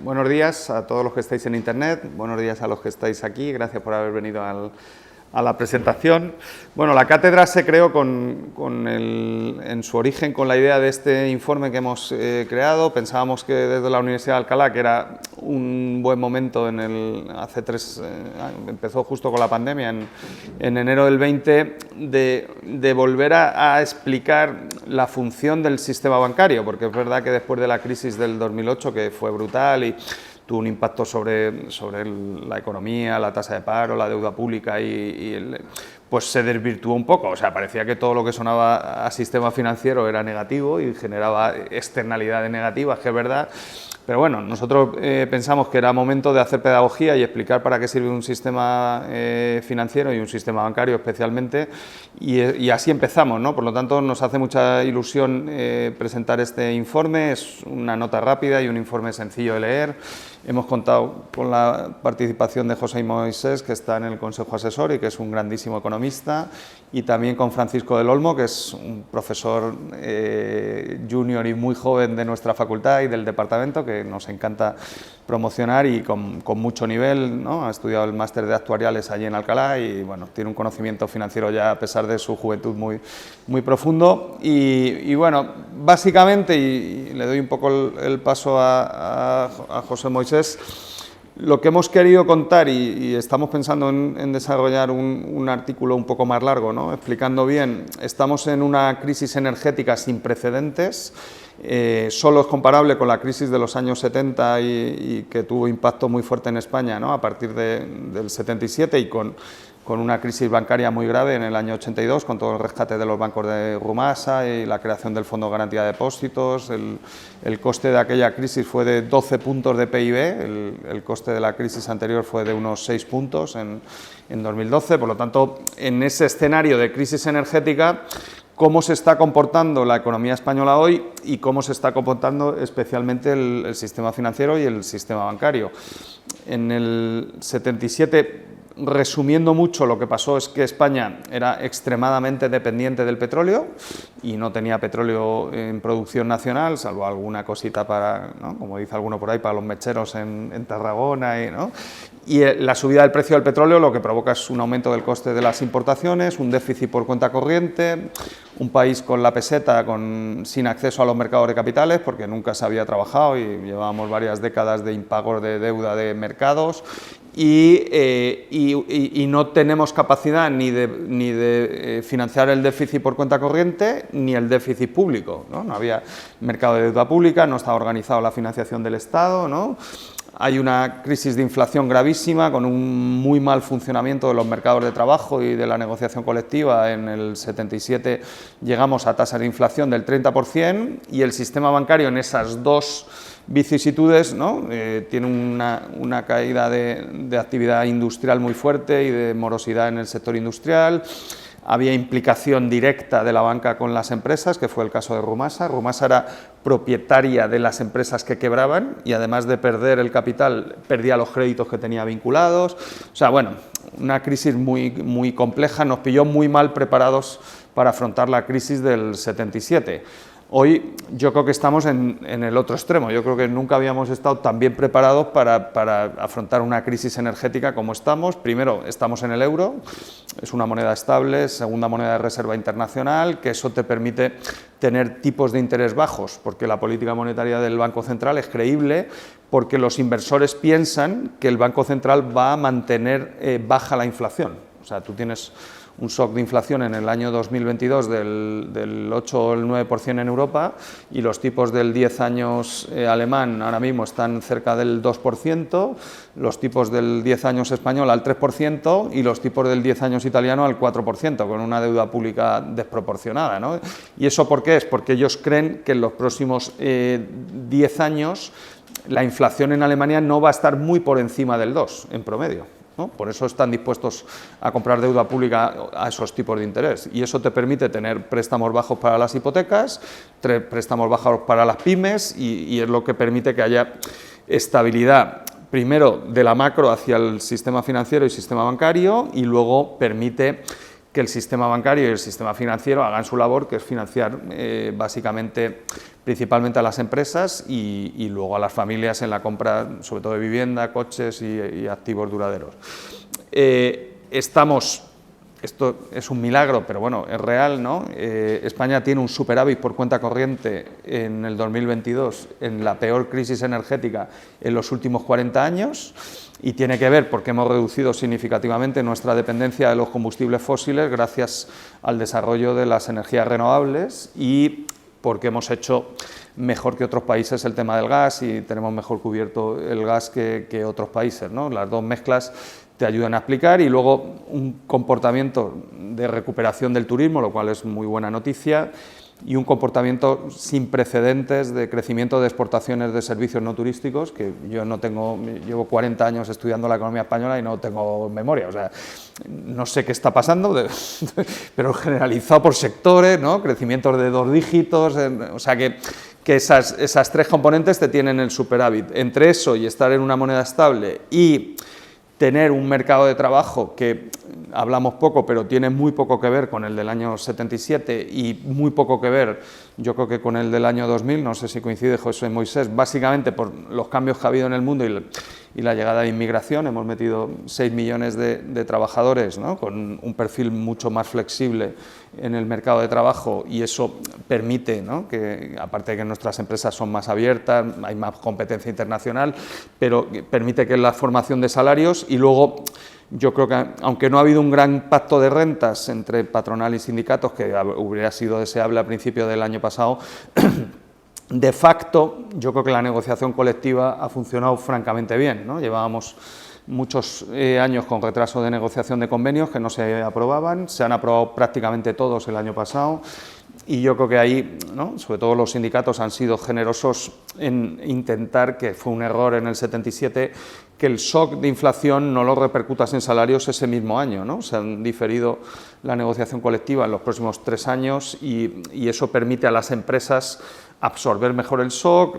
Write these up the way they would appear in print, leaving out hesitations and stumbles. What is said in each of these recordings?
Buenos días a todos los que estáis en Internet, buenos días a los que estáis aquí, gracias por haber venido a la presentación. Bueno, la cátedra se creó en su origen con la idea de este informe que hemos creado. Pensábamos que desde la Universidad de Alcalá, que era un buen momento, empezó justo con la pandemia, en enero del 20, de volver a explicar la función del sistema bancario, porque es verdad que después de la crisis del 2008, que fue brutal y tuvo un impacto sobre la economía, la tasa de paro, la deuda pública pues se desvirtuó un poco. O sea, parecía que todo lo que sonaba a sistema financiero era negativo y generaba externalidades negativas, que es verdad. Pero bueno, nosotros pensamos que era momento de hacer pedagogía y explicar para qué sirve un sistema financiero y un sistema bancario especialmente, y así empezamos, ¿no? Por lo tanto, nos hace mucha ilusión presentar este informe. Es una nota rápida y un informe sencillo de leer. Hemos contado con la participación de José Moisés, que está en el Consejo Asesor y que es un grandísimo economista, y también con Francisco del Olmo, que es un profesor junior y muy joven de nuestra facultad y del departamento, que nos encanta promocionar y con mucho nivel, ¿no? Ha estudiado el máster de actuariales allí en Alcalá y bueno, tiene un conocimiento financiero ya, a pesar de su juventud, muy profundo. Y bueno, básicamente, y le doy un poco el paso a José Moisés, lo que hemos querido contar, y estamos pensando en desarrollar un artículo un poco más largo, ¿no? Explicando bien, estamos en una crisis energética sin precedentes. Solo es comparable con la crisis de los años 70 y que tuvo impacto muy fuerte en España, ¿no? A partir del 77, y con una crisis bancaria muy grave en el año 82, con todo el rescate de los bancos de Rumasa y la creación del Fondo de Garantía de Depósitos. El coste de aquella crisis fue de 12 puntos de PIB, el coste de la crisis anterior fue de unos 6 puntos en 2012, por lo tanto, en ese escenario de crisis energética, cómo se está comportando la economía española hoy y cómo se está comportando especialmente el sistema financiero y el sistema bancario. En el 77, resumiendo mucho, lo que pasó es que España era extremadamente dependiente del petróleo y no tenía petróleo en producción nacional, salvo alguna cosita para, ¿no?, como dice alguno por ahí, para los mecheros en Tarragona, ¿no? Y la subida del precio del petróleo lo que provoca es un aumento del coste de las importaciones, un déficit por cuenta corriente, un país con la peseta sin acceso a los mercados de capitales, porque nunca se había trabajado y llevábamos varias décadas de impagos de deuda de mercados, y no tenemos capacidad ni de financiar el déficit por cuenta corriente ni el déficit público, ¿no? No había mercado de deuda pública, no estaba organizado la financiación del Estado, ¿no? Hay una crisis de inflación gravísima, con un muy mal funcionamiento de los mercados de trabajo y de la negociación colectiva. En el 77 llegamos a tasas de inflación del 30%, y el sistema bancario, en esas dos vicisitudes, ¿no?, tiene una caída de actividad industrial muy fuerte y de morosidad en el sector industrial. Había implicación directa de la banca con las empresas, que fue el caso de Rumasa. Rumasa era propietaria de las empresas que quebraban y, además de perder el capital, perdía los créditos que tenía vinculados. O sea, bueno, una crisis muy compleja. Nos pilló muy mal preparados para afrontar la crisis del 77. Hoy yo creo que estamos en el otro extremo. Yo creo que nunca habíamos estado tan bien preparados para afrontar una crisis energética como estamos. Primero, estamos en el euro, es una moneda estable, segunda moneda de reserva internacional, que eso te permite tener tipos de interés bajos, porque la política monetaria del Banco Central es creíble, porque los inversores piensan que el Banco Central va a mantener baja la inflación. O sea, tú tienes un shock de inflación en el año 2022 del 8 o el 9% en Europa, y los tipos del 10 años alemán ahora mismo están cerca del 2%, los tipos del 10 años español al 3% y los tipos del 10 años italiano al 4%, con una deuda pública desproporcionada, ¿no? ¿Y eso por qué es? Porque ellos creen que en los próximos 10 años la inflación en Alemania no va a estar muy por encima del 2 en promedio, ¿no? Por eso están dispuestos a comprar deuda pública a esos tipos de interés, y eso te permite tener préstamos bajos para las hipotecas, préstamos bajos para las pymes, y es lo que permite que haya estabilidad, primero de la macro hacia el sistema financiero y sistema bancario, y luego permite que el sistema bancario y el sistema financiero hagan su labor, que es financiar básicamente principalmente a las empresas y luego a las familias en la compra, sobre todo de vivienda, coches y activos duraderos. Esto es un milagro, pero bueno, es real, ¿no? España tiene un superávit por cuenta corriente en el 2022, en la peor crisis energética en los últimos 40 años, y tiene que ver porque hemos reducido significativamente nuestra dependencia de los combustibles fósiles gracias al desarrollo de las energías renovables y porque hemos hecho mejor que otros países el tema del gas y tenemos mejor cubierto el gas que otros países, ¿no? Las dos mezclas te ayudan a explicar y luego un comportamiento de recuperación del turismo, lo cual es muy buena noticia, y un comportamiento sin precedentes de crecimiento de exportaciones de servicios no turísticos, que yo no tengo, llevo 40 años estudiando la economía española y no tengo memoria, o sea, no sé qué está pasando, pero generalizado por sectores, ¿no? Crecimientos de 2 dígitos, o sea que esas 3 componentes te tienen el superávit. Entre eso y estar en una moneda estable y tener un mercado de trabajo que hablamos poco, pero tiene muy poco que ver con el del año 77 y muy poco que ver, yo creo que con el del año 2000, no sé si coincide José Moisés, básicamente por los cambios que ha habido en el mundo y la llegada de inmigración. Hemos metido 6 millones de trabajadores, ¿no? Con un perfil mucho más flexible en el mercado de trabajo y eso permite, ¿no? Que, aparte de que nuestras empresas son más abiertas, hay más competencia internacional, pero permite que la formación de salarios y luego yo creo que, aunque no ha habido un gran pacto de rentas entre patronal y sindicatos, que hubiera sido deseable a principio del año pasado, de facto, yo creo que la negociación colectiva ha funcionado francamente bien, ¿no? Llevábamos muchos años con retraso de negociación de convenios que no se aprobaban, se han aprobado prácticamente todos el año pasado y yo creo que ahí, ¿no? Sobre todo los sindicatos han sido generosos en intentar, que fue un error en el 77, que el shock de inflación no lo repercutas en salarios ese mismo año, ¿no? Se han diferido la negociación colectiva en los próximos 3 años y eso permite a las empresas absorber mejor el shock,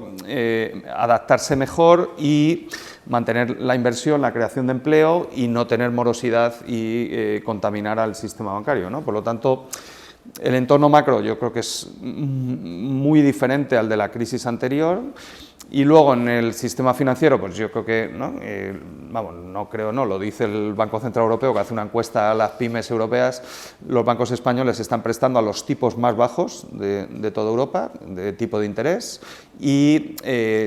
adaptarse mejor y mantener la inversión, la creación de empleo y no tener morosidad y contaminar al sistema bancario, ¿no? Por lo tanto, el entorno macro yo creo que es muy diferente al de la crisis anterior y luego en el sistema financiero, pues yo creo que, ¿no? Lo dice el Banco Central Europeo, que hace una encuesta a las pymes europeas, los bancos españoles están prestando a los tipos más bajos de toda Europa, de tipo de interés, y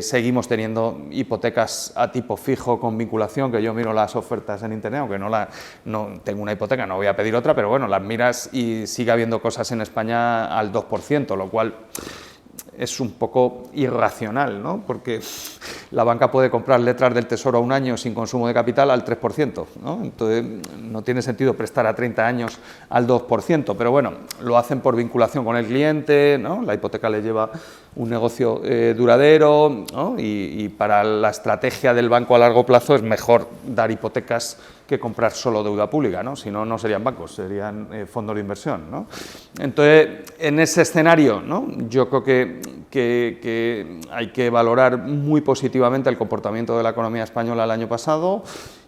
seguimos teniendo hipotecas a tipo fijo con vinculación, que yo miro las ofertas en internet, aunque no tengo una hipoteca, no voy a pedir otra, pero bueno, las miras y sigue habiendo cosas en España al 2%, lo cual es un poco irracional, ¿no? Porque la banca puede comprar letras del Tesoro a 1 año sin consumo de capital al 3%, ¿no? Entonces no tiene sentido prestar a 30 años al 2%, pero bueno, lo hacen por vinculación con el cliente, ¿no? La hipoteca le lleva un negocio duradero, ¿no? Y para la estrategia del banco a largo plazo es mejor dar hipotecas que comprar solo deuda pública, ¿no? Si no, no serían bancos, serían fondos de inversión, ¿no? Entonces, en ese escenario, ¿no? Yo creo que hay que valorar muy positivamente el comportamiento de la economía española el año pasado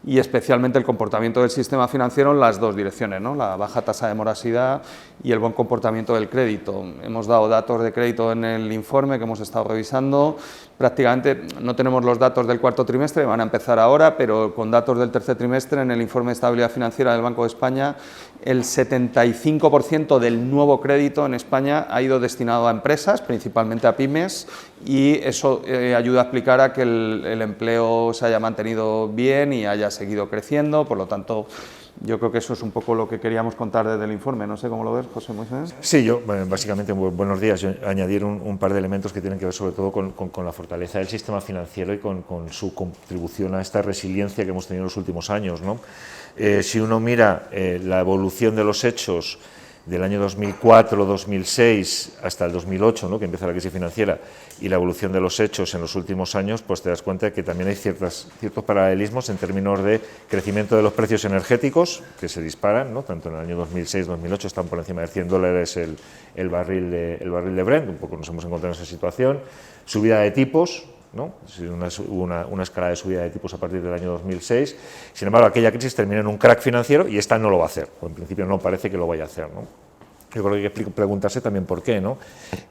y especialmente el comportamiento del sistema financiero en las 2 direcciones, ¿no? La baja tasa de morosidad y el buen comportamiento del crédito. Hemos dado datos de crédito en el informe que hemos estado revisando. Prácticamente no tenemos los datos del 4º trimestre, van a empezar ahora, pero con datos del 3er trimestre en el informe de estabilidad financiera del Banco de España, el 75% del nuevo crédito en España ha ido destinado a empresas, principalmente a pymes, y eso ayuda a explicar a que el empleo se haya mantenido bien y haya seguido creciendo. Por lo tanto, yo creo que eso es un poco lo que queríamos contar desde el informe. No sé cómo lo ves, José Moisés. Sí, yo, básicamente, buenos días. Yo añadir un par de elementos que tienen que ver sobre todo con la fortaleza del sistema financiero y con su contribución a esta resiliencia que hemos tenido en los últimos años, ¿no? Si uno mira la evolución de los hechos del año 2004-2006 hasta el 2008, ¿no? Que empieza la crisis financiera, y la evolución de los hechos en los últimos años, pues te das cuenta de que también hay ciertos paralelismos en términos de crecimiento de los precios energéticos, que se disparan, ¿no? Tanto en el año 2006-2008 están por encima de $100 el barril de Brent, un poco nos hemos encontrado en esa situación, subida de tipos, ¿no? Hubo una escalada de subida de tipos a partir del año 2006, sin embargo aquella crisis terminó en un crack financiero y esta no lo va a hacer, o en principio no parece que lo vaya a hacer, ¿no? Yo creo que hay que preguntarse también por qué, ¿no?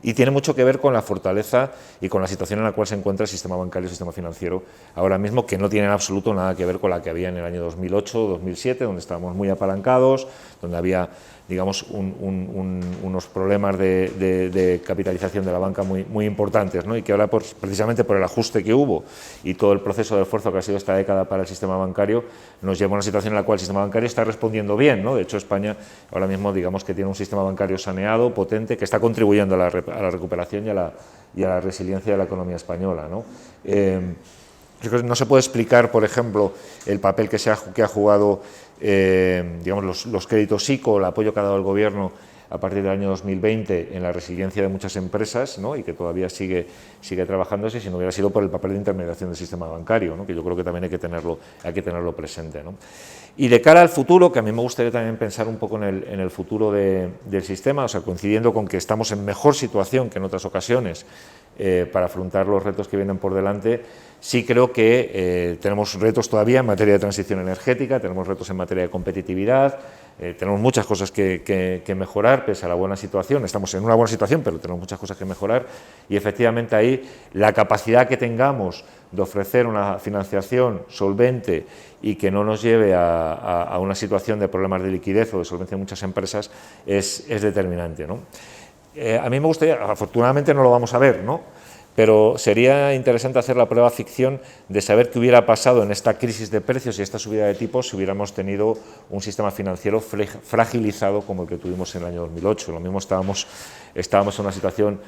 Y tiene mucho que ver con la fortaleza y con la situación en la cual se encuentra el sistema bancario y el sistema financiero ahora mismo, que no tiene en absoluto nada que ver con la que había en el año 2008 2007, donde estábamos muy apalancados, donde había, digamos, unos problemas de capitalización de la banca muy importantes, ¿no? Y que ahora, precisamente por el ajuste que hubo y todo el proceso de esfuerzo que ha sido esta década para el sistema bancario, nos lleva a una situación en la cual el sistema bancario está respondiendo bien, ¿no? De hecho, España ahora mismo, digamos, que tiene un sistema bancario saneado, potente, que está contribuyendo a la recuperación y a la resiliencia de la economía española, ¿no? Yo creo que no se puede explicar, por ejemplo, el papel que ha jugado, digamos, los créditos ICO, el apoyo que ha dado el Gobierno a partir del año 2020 en la resiliencia de muchas empresas, ¿no? Y que todavía sigue trabajándose, si no hubiera sido por el papel de intermediación del sistema bancario, ¿no? Que yo creo que también hay que tenerlo presente, ¿no? Y de cara al futuro, que a mí me gustaría también pensar un poco en el futuro del sistema, o sea, coincidiendo con que estamos en mejor situación que en otras ocasiones para afrontar los retos que vienen por delante, sí creo que tenemos retos todavía en materia de transición energética, tenemos retos en materia de competitividad, tenemos muchas cosas que mejorar pese a la buena situación. Estamos en una buena situación, pero tenemos muchas cosas que mejorar, y efectivamente ahí la capacidad que tengamos de ofrecer una financiación solvente y que no nos lleve a una situación de problemas de liquidez o de solvencia de muchas empresas es determinante, ¿no? A mí me gustaría, afortunadamente no lo vamos a ver, ¿no? Pero sería interesante hacer la prueba ficción de saber qué hubiera pasado en esta crisis de precios y esta subida de tipos si hubiéramos tenido un sistema financiero fragilizado como el que tuvimos en el año 2008. Lo mismo estábamos en una situación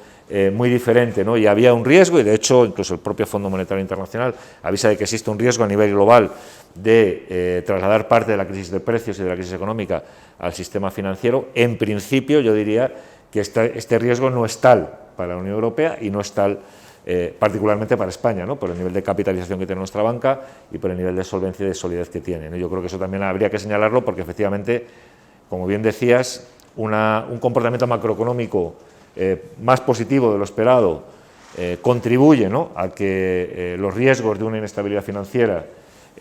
muy diferente, ¿no? Y había un riesgo, y de hecho incluso el propio Fondo Monetario Internacional avisa de que existe un riesgo a nivel global de trasladar parte de la crisis de precios y de la crisis económica al sistema financiero. En principio, yo diría que este riesgo no es tal para la Unión Europea y no es tal particularmente para España, ¿no? Por el nivel de capitalización que tiene nuestra banca y por el nivel de solvencia y de solidez que tiene, ¿no? Yo creo que eso también habría que señalarlo porque efectivamente, como bien decías, un comportamiento macroeconómico más positivo de lo esperado contribuye, ¿no?, a que los riesgos de una inestabilidad financiera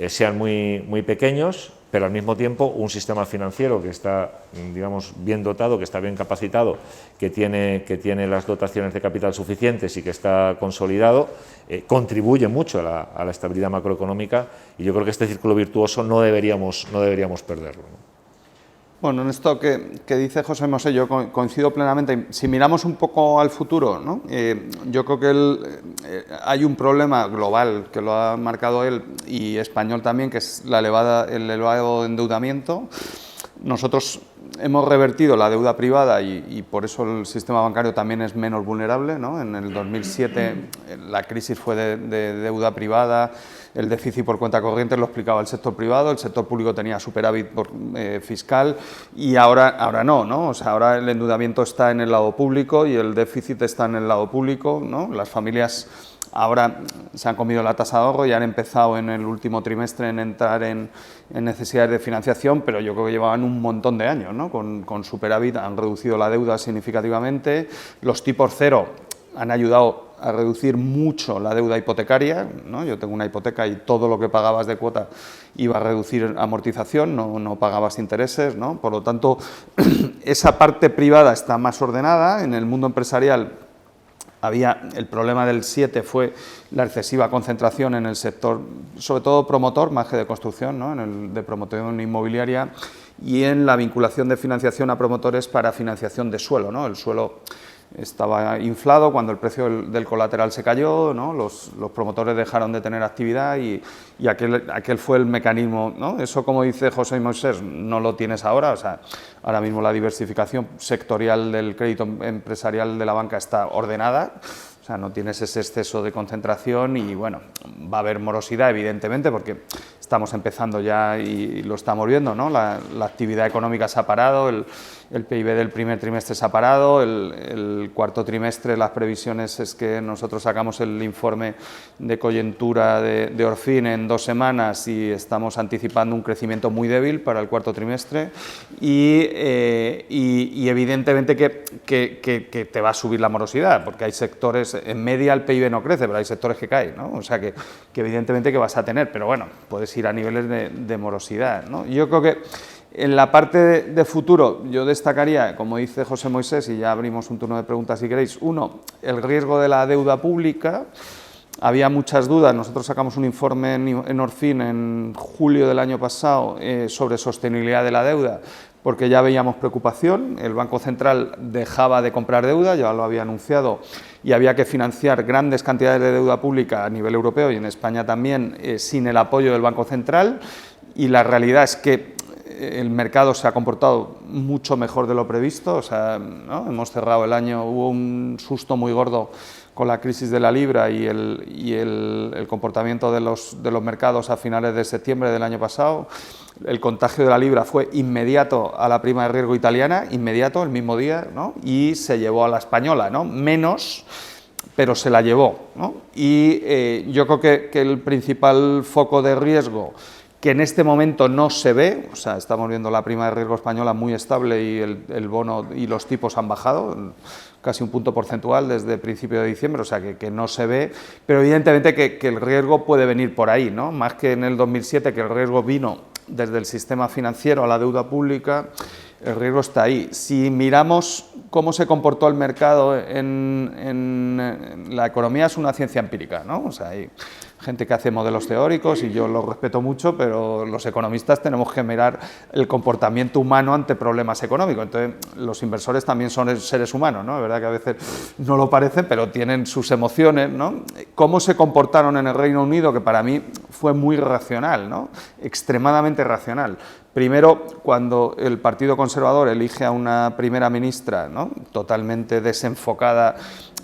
sean muy pequeños, pero al mismo tiempo un sistema financiero que está, digamos, bien dotado, que está bien capacitado, que tiene las dotaciones de capital suficientes y que está consolidado, contribuye mucho a la estabilidad macroeconómica, y yo creo que este círculo virtuoso no deberíamos perderlo, ¿no? Bueno, en esto que dice José Mosé, yo coincido plenamente. Si miramos un poco al futuro, ¿no? Yo creo que hay un problema global que lo ha marcado él y español también, que es el elevado endeudamiento. Nosotros hemos revertido la deuda privada y por eso el sistema bancario también es menos vulnerable, ¿no? En el 2007 la crisis fue de deuda privada, el déficit por cuenta corriente lo explicaba el sector privado, el sector público tenía superávit fiscal, y ahora no, o sea, ahora el endeudamiento está en el lado público y el déficit está en el lado público, ¿no? Las familias ahora se han comido la tasa de ahorro y han empezado en el último trimestre en entrar en necesidades de financiación, pero yo creo que llevaban un montón de años, ¿no? Con superávit, han reducido la deuda significativamente, los tipos cero han ayudado a reducir mucho la deuda hipotecaria, ¿no? Yo tengo una hipoteca y todo lo que pagabas de cuota iba a reducir amortización, no pagabas intereses, ¿no? Por lo tanto, esa parte privada está más ordenada. En el mundo empresarial el problema del 7 fue la excesiva concentración en el sector, sobre todo promotor, más que de construcción, ¿no? En el de promoción inmobiliaria, y en la vinculación de financiación a promotores para financiación de suelo, ¿no? El suelo estaba inflado cuando el precio del colateral se cayó, ¿no? Los promotores dejaron de tener actividad y aquel fue el mecanismo, ¿no? Eso, como dice José Moisés, no lo tienes ahora. O sea, ahora mismo la diversificación sectorial del crédito empresarial de la banca está ordenada. O sea, no tienes ese exceso de concentración y, bueno, va a haber morosidad, evidentemente, porque estamos empezando ya y lo estamos viendo, ¿no? La actividad económica se ha parado, el PIB del primer trimestre se ha parado, el cuarto trimestre las previsiones es que nosotros sacamos el informe de coyuntura de Orfin en 2 semanas y estamos anticipando un crecimiento muy débil para el cuarto trimestre y evidentemente que te va a subir la morosidad, porque hay sectores, en media el PIB no crece, pero hay sectores que caen, ¿no? O sea que evidentemente que vas a tener, pero bueno, puedes ir a niveles de morosidad, ¿no? Yo creo que En la parte de futuro, yo destacaría, como dice José Moisés, y ya abrimos un turno de preguntas si queréis, uno, el riesgo de la deuda pública. Había muchas dudas, nosotros sacamos un informe en Orfin en julio del año pasado sobre sostenibilidad de la deuda, porque ya veíamos preocupación, el Banco Central dejaba de comprar deuda, ya lo había anunciado, y había que financiar grandes cantidades de deuda pública a nivel europeo y en España también, sin el apoyo del Banco Central, y la realidad es que el mercado se ha comportado mucho mejor de lo previsto, o sea, ¿no? Hemos cerrado el año, hubo un susto muy gordo con la crisis de la libra y el comportamiento de los mercados a finales de septiembre del año pasado. El contagio de la libra fue inmediato a la prima de riesgo italiana, inmediato, el mismo día, ¿no? Y se llevó a la española, ¿no? Menos, pero se la llevó, ¿no? Y yo creo que el principal foco de riesgo, que en este momento no se ve, o sea, estamos viendo la prima de riesgo española muy estable y el bono y los tipos han bajado casi un punto porcentual desde principio de diciembre, o sea, que no se ve, pero evidentemente que el riesgo puede venir por ahí, ¿no? Más que en el 2007, que el riesgo vino desde el sistema financiero a la deuda pública, el riesgo está ahí. Si miramos cómo se comportó el mercado en la economía, es una ciencia empírica, ¿no? O sea, hay gente que hace modelos teóricos y yo los respeto mucho, pero los economistas tenemos que mirar el comportamiento humano ante problemas económicos. Entonces, los inversores también son seres humanos, ¿no? Es verdad que a veces no lo parecen, pero tienen sus emociones, ¿no? ¿Cómo se comportaron en el Reino Unido? Que para mí fue muy racional, ¿no? Extremadamente racional. Primero, cuando el Partido Conservador elige a una primera ministra, ¿no? Totalmente desenfocada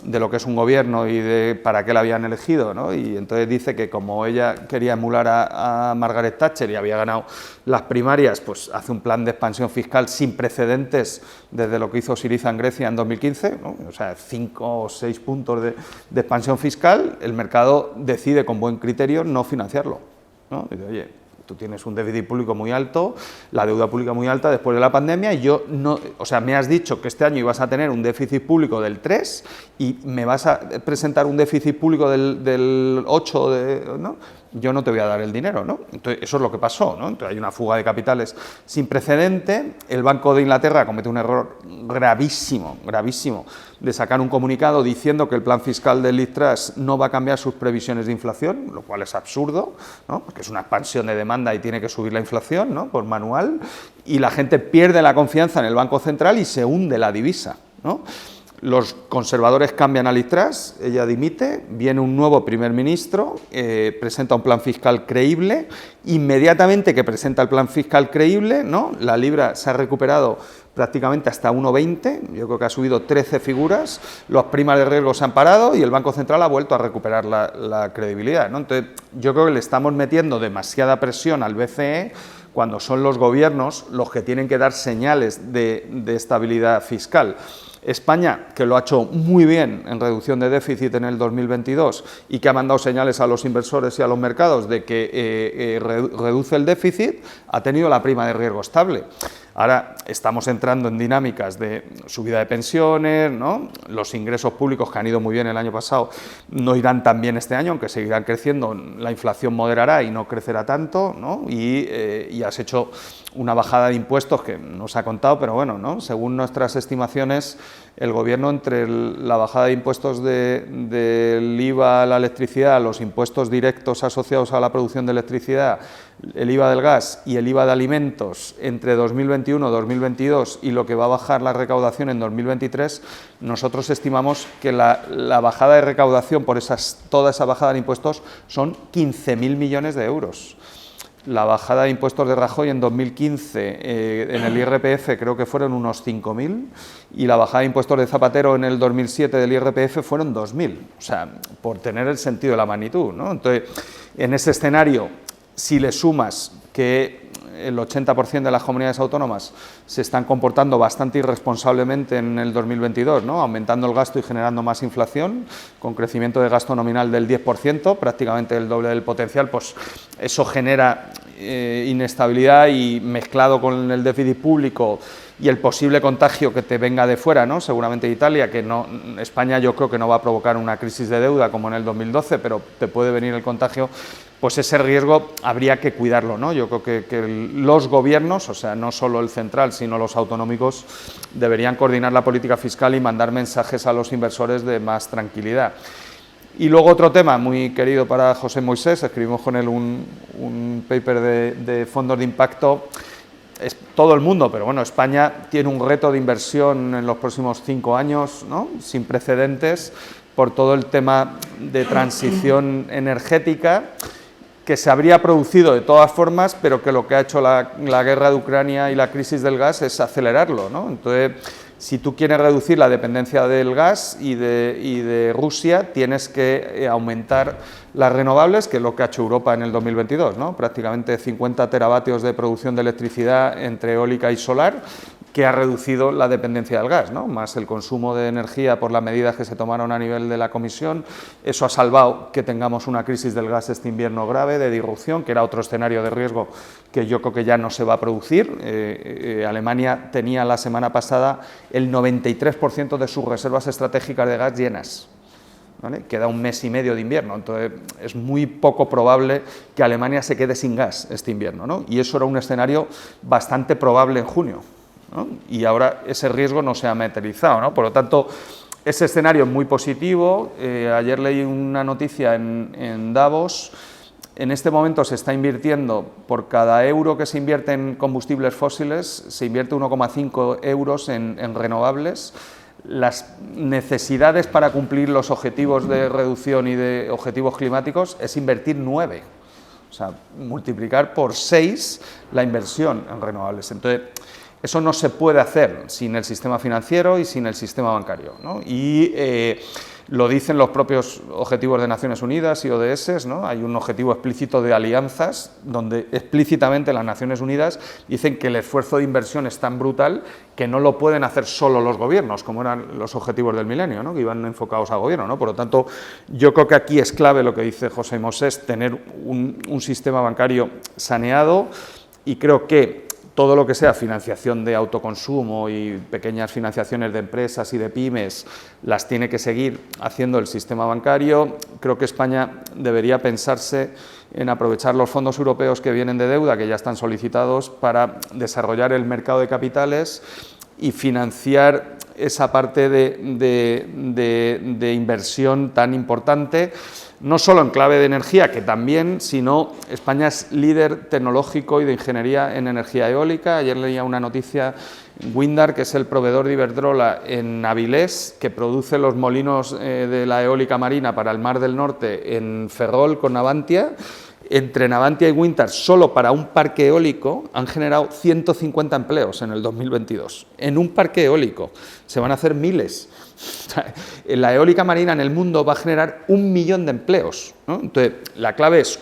de lo que es un gobierno y de para qué la habían elegido, ¿no? Y entonces dice que como ella quería emular a Margaret Thatcher y había ganado las primarias, pues hace un plan de expansión fiscal sin precedentes desde lo que hizo Syriza en Grecia en 2015, ¿no? O sea, 5 o 6 puntos de expansión fiscal, el mercado decide con buen criterio no financiarlo, ¿no? Dice, oye, tú tienes un déficit público muy alto, la deuda pública muy alta después de la pandemia y yo no, o sea, me has dicho que este año ibas a tener un déficit público del 3 y me vas a presentar un déficit público del 8, ¿no? Yo no te voy a dar el dinero, ¿no? Entonces, eso es lo que pasó, ¿no? Entonces, hay una fuga de capitales sin precedente, el Banco de Inglaterra comete un error gravísimo, gravísimo, de sacar un comunicado diciendo que el plan fiscal de Liz Truss no va a cambiar sus previsiones de inflación, lo cual es absurdo, ¿no? Porque es una expansión de demanda y tiene que subir la inflación, ¿no? Por manual, y la gente pierde la confianza en el Banco Central y se hunde la divisa, ¿no? Los conservadores cambian a Liz Truss, ella dimite, viene un nuevo primer ministro, presenta un plan fiscal creíble, inmediatamente que presenta el plan fiscal creíble, ¿no? La libra se ha recuperado prácticamente hasta 1,20, yo creo que ha subido 13 figuras, las primas de riesgo se han parado y el Banco Central ha vuelto a recuperar la credibilidad, ¿no? Entonces, yo creo que le estamos metiendo demasiada presión al BCE cuando son los gobiernos los que tienen que dar señales de estabilidad fiscal. España, que lo ha hecho muy bien en reducción de déficit en el 2022 y que ha mandado señales a los inversores y a los mercados de que reduce el déficit, ha tenido la prima de riesgo estable. Ahora estamos entrando en dinámicas de subida de pensiones, ¿no? Los ingresos públicos, que han ido muy bien el año pasado, no irán tan bien este año, aunque seguirán creciendo, la inflación moderará y no crecerá tanto, ¿no? Y has hecho una bajada de impuestos que no se ha contado, pero bueno, ¿no? Según nuestras estimaciones, el Gobierno, entre la bajada de impuestos del IVA a la electricidad, los impuestos directos asociados a la producción de electricidad, el IVA del gas y el IVA de alimentos, entre 2021 y 2022 y lo que va a bajar la recaudación en 2023, nosotros estimamos que la bajada de recaudación por toda esa bajada de impuestos son 15.000 millones de euros. La bajada de impuestos de Rajoy en 2015 en el IRPF creo que fueron unos 5.000 y la bajada de impuestos de Zapatero en el 2007 del IRPF fueron 2.000, o sea, por tener el sentido de la magnitud, ¿no? Entonces, en ese escenario, si le sumas que el 80% de las comunidades autónomas se están comportando bastante irresponsablemente en el 2022, ¿no? Aumentando el gasto y generando más inflación, con crecimiento de gasto nominal del 10%, prácticamente el doble del potencial, pues eso genera inestabilidad y mezclado con el déficit público y el posible contagio que te venga de fuera, ¿no? Seguramente de Italia, que no, España yo creo que no va a provocar una crisis de deuda como en el 2012, pero te puede venir el contagio, pues ese riesgo habría que cuidarlo, ¿no? Yo creo que los gobiernos, o sea, no solo el central, sino los autonómicos, deberían coordinar la política fiscal y mandar mensajes a los inversores de más tranquilidad. Y luego otro tema muy querido para José Moisés, escribimos con él un paper de fondos de impacto. Es todo el mundo, pero bueno, España tiene un reto de inversión en los próximos 5 años, ¿no?, sin precedentes, por todo el tema de transición energética, que se habría producido de todas formas, pero que lo que ha hecho la guerra de Ucrania y la crisis del gas es acelerarlo, ¿no? Entonces, si tú quieres reducir la dependencia del gas y de Rusia, tienes que aumentar las renovables, que es lo que ha hecho Europa en el 2022, ¿no? Prácticamente 50 teravatios de producción de electricidad entre eólica y solar, que ha reducido la dependencia del gas, ¿no?, más el consumo de energía por las medidas que se tomaron a nivel de la Comisión. Eso ha salvado que tengamos una crisis del gas este invierno grave, de disrupción, que era otro escenario de riesgo que yo creo que ya no se va a producir. Alemania tenía la semana pasada el 93% de sus reservas estratégicas de gas llenas, ¿vale? Queda un mes y medio de invierno, entonces es muy poco probable que Alemania se quede sin gas este invierno, ¿no? Y eso era un escenario bastante probable en junio, ¿no? Y ahora ese riesgo no se ha materializado, ¿no? Por lo tanto, ese escenario es muy positivo. Ayer leí una noticia en Davos. En este momento se está invirtiendo, por cada euro que se invierte en combustibles fósiles, se invierte 1,5 euros en renovables. Las necesidades para cumplir los objetivos de reducción y de objetivos climáticos es invertir 9. O sea, multiplicar por 6 la inversión en renovables. Entonces, eso no se puede hacer sin el sistema financiero y sin el sistema bancario, ¿no? Y lo dicen los propios objetivos de Naciones Unidas y ODS, ¿no? Hay un objetivo explícito de alianzas donde explícitamente las Naciones Unidas dicen que el esfuerzo de inversión es tan brutal que no lo pueden hacer solo los gobiernos, como eran los objetivos del milenio, ¿no?, que iban enfocados al gobierno, ¿no? Por lo tanto, yo creo que aquí es clave lo que dice José Moisés, tener un sistema bancario saneado, y creo que todo lo que sea financiación de autoconsumo y pequeñas financiaciones de empresas y de pymes las tiene que seguir haciendo el sistema bancario. Creo que España debería pensarse en aprovechar los fondos europeos que vienen de deuda, que ya están solicitados, para desarrollar el mercado de capitales y financiar esa parte de inversión tan importante, no solo en clave de energía, que también, sino España es líder tecnológico y de ingeniería en energía eólica. Ayer leía una noticia, Windar, que es el proveedor de Iberdrola en Avilés, que produce los molinos de la eólica marina para el Mar del Norte en Ferrol con Navantia. Entre Navantia y Windar, solo para un parque eólico, han generado 150 empleos en el 2022. En un parque eólico se van a hacer miles. La eólica marina en el mundo va a generar 1 millón de empleos, ¿no? Entonces, la clave es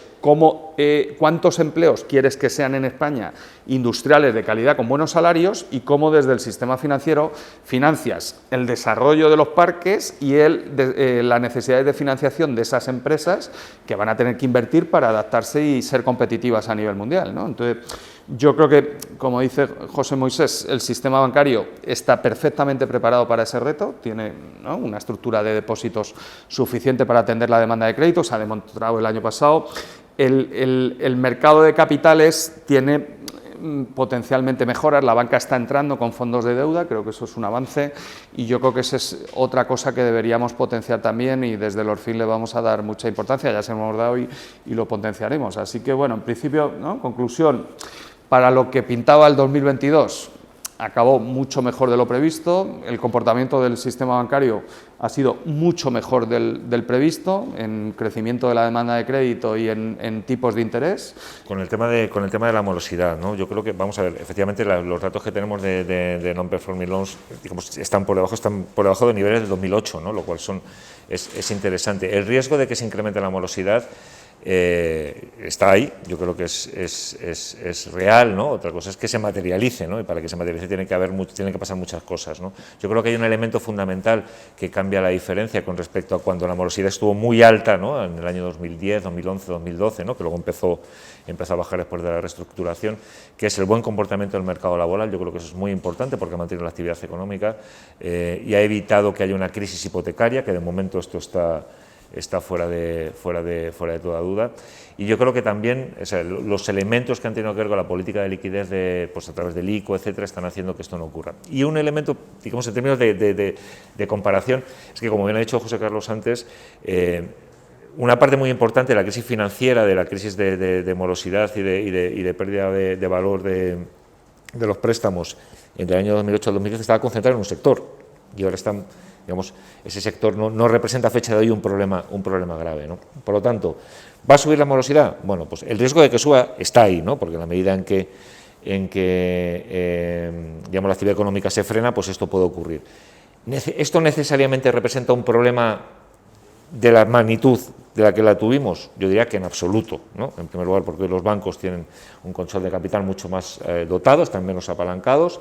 cuántos empleos quieres que sean en España industriales de calidad con buenos salarios, y cómo desde el sistema financiero financias el desarrollo de los parques y las necesidades de financiación de esas empresas que van a tener que invertir para adaptarse y ser competitivas a nivel mundial, ¿no? Entonces, yo creo que, como dice José Moisés, el sistema bancario está perfectamente preparado para ese reto, tiene, ¿no?, una estructura de depósitos suficiente para atender la demanda de crédito, se ha demostrado el año pasado. El mercado de capitales tiene potencialmente mejoras, la banca está entrando con fondos de deuda, creo que eso es un avance, y yo creo que esa es otra cosa que deberíamos potenciar también, y desde el Orfin le vamos a dar mucha importancia, ya se lo hemos dado y lo potenciaremos. Así que, bueno, en principio, ¿no?, conclusión, para lo que pintaba el 2022, acabó mucho mejor de lo previsto, el comportamiento del sistema bancario ha sido mucho mejor del previsto, en crecimiento de la demanda de crédito y en tipos de interés. Con el tema de la morosidad, ¿no? Yo creo que, vamos a ver, efectivamente los datos que tenemos de non-performing loans, digamos, están por debajo de niveles del 2008, ¿no?, lo cual es interesante. El riesgo de que se incremente la morosidad está ahí, yo creo que es real, ¿no? Otra cosa es que se materialice, ¿no? Y para que se materialice tienen que pasar muchas cosas, ¿no? Yo creo que hay un elemento fundamental que cambia la diferencia con respecto a cuando la morosidad estuvo muy alta, ¿no?, en el año 2010, 2011, 2012, ¿no?, que luego empezó a bajar después de la reestructuración, que es el buen comportamiento del mercado laboral. Yo creo que eso es muy importante porque ha mantenido la actividad económica y ha evitado que haya una crisis hipotecaria, que de momento esto está está fuera de toda duda. Y yo creo que también, o sea, los elementos que han tenido que ver con la política de liquidez pues a través del ICO, etcétera, están haciendo que esto no ocurra. Y un elemento, digamos, en términos de comparación, es que, como bien ha dicho José Carlos antes, una parte muy importante de la crisis financiera, de la crisis de morosidad y de pérdida de valor de los préstamos entre el año 2008 al 2010 estaba concentrada en un sector, y ahora están, digamos, ese sector no representa a fecha de hoy un problema grave, ¿no? Por lo tanto, ¿va a subir la morosidad? Bueno, pues el riesgo de que suba está ahí, ¿no? Porque en la medida en que digamos, la actividad económica se frena, pues esto puede ocurrir. ¿Esto necesariamente representa un problema de la magnitud de la que la tuvimos? Yo diría que en absoluto, ¿no? En primer lugar, porque los bancos tienen un control de capital mucho más dotado, están menos apalancados,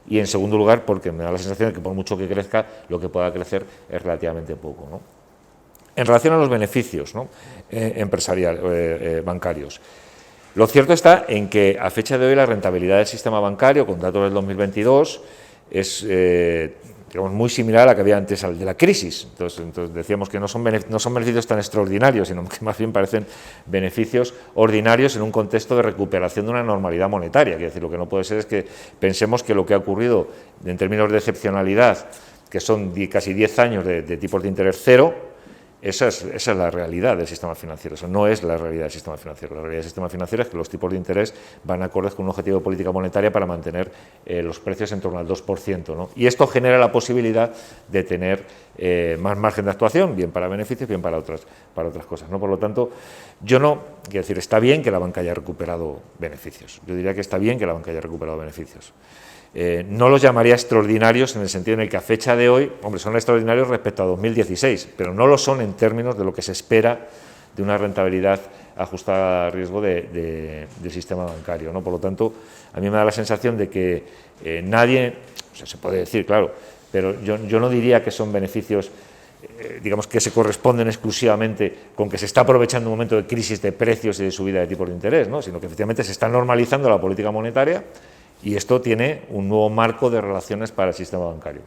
y en segundo lugar, porque me da la sensación de que por mucho que crezca, lo que pueda crecer es relativamente poco, ¿no? En relación a los beneficios, ¿no? Bancarios, lo cierto está en que a fecha de hoy la rentabilidad del sistema bancario, con datos del 2022, es digamos, muy similar a la que había antes de la crisis. Entonces decíamos que no son beneficios tan extraordinarios, sino que más bien parecen beneficios ordinarios en un contexto de recuperación de una normalidad monetaria. Quiero decir, lo que no puede ser es que pensemos que lo que ha ocurrido en términos de excepcionalidad, que son casi 10 años de tipos de interés cero, esa es la realidad del sistema financiero. Eso no es la realidad del sistema financiero. La realidad del sistema financiero es que los tipos de interés van acordes con un objetivo de política monetaria para mantener los precios en torno al 2%, ¿no? Y esto genera la posibilidad de tener más margen de actuación, bien para beneficios, bien para otras cosas, ¿no? Por lo tanto, quiero decir, está bien que la banca haya recuperado beneficios. Yo diría que está bien que la banca haya recuperado beneficios. No los llamaría extraordinarios en el sentido en el que a fecha de hoy, hombre, son extraordinarios respecto a 2016, pero no lo son en términos de lo que se espera de una rentabilidad ajustada a riesgo del sistema bancario, ¿no? Por lo tanto, a mí me da la sensación de que nadie, o sea, se puede decir, claro, pero yo no diría que son beneficios digamos que se corresponden exclusivamente con que se está aprovechando un momento de crisis de precios y de subida de tipos de interés, ¿no? Sino que efectivamente se está normalizando la política monetaria. Y esto tiene un nuevo marco de relaciones para el sistema bancario.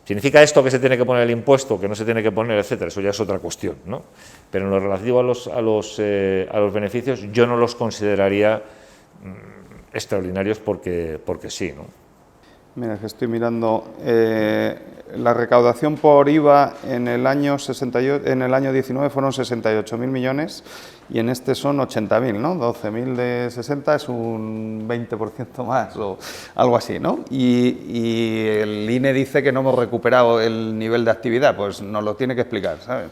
¿Significa esto que se tiene que poner el impuesto, que no se tiene que poner, etcétera? Eso ya es otra cuestión, ¿no? Pero en lo relativo a los beneficios, yo no los consideraría extraordinarios porque sí, ¿no? Mira, que estoy mirando la recaudación por IVA en el año 19 fueron 68.000 millones y en este son 80.000, ¿no? 12.000 de 60 es un 20% más o algo así, ¿no? Y el INE dice que no hemos recuperado el nivel de actividad, pues nos lo tiene que explicar, ¿sabes?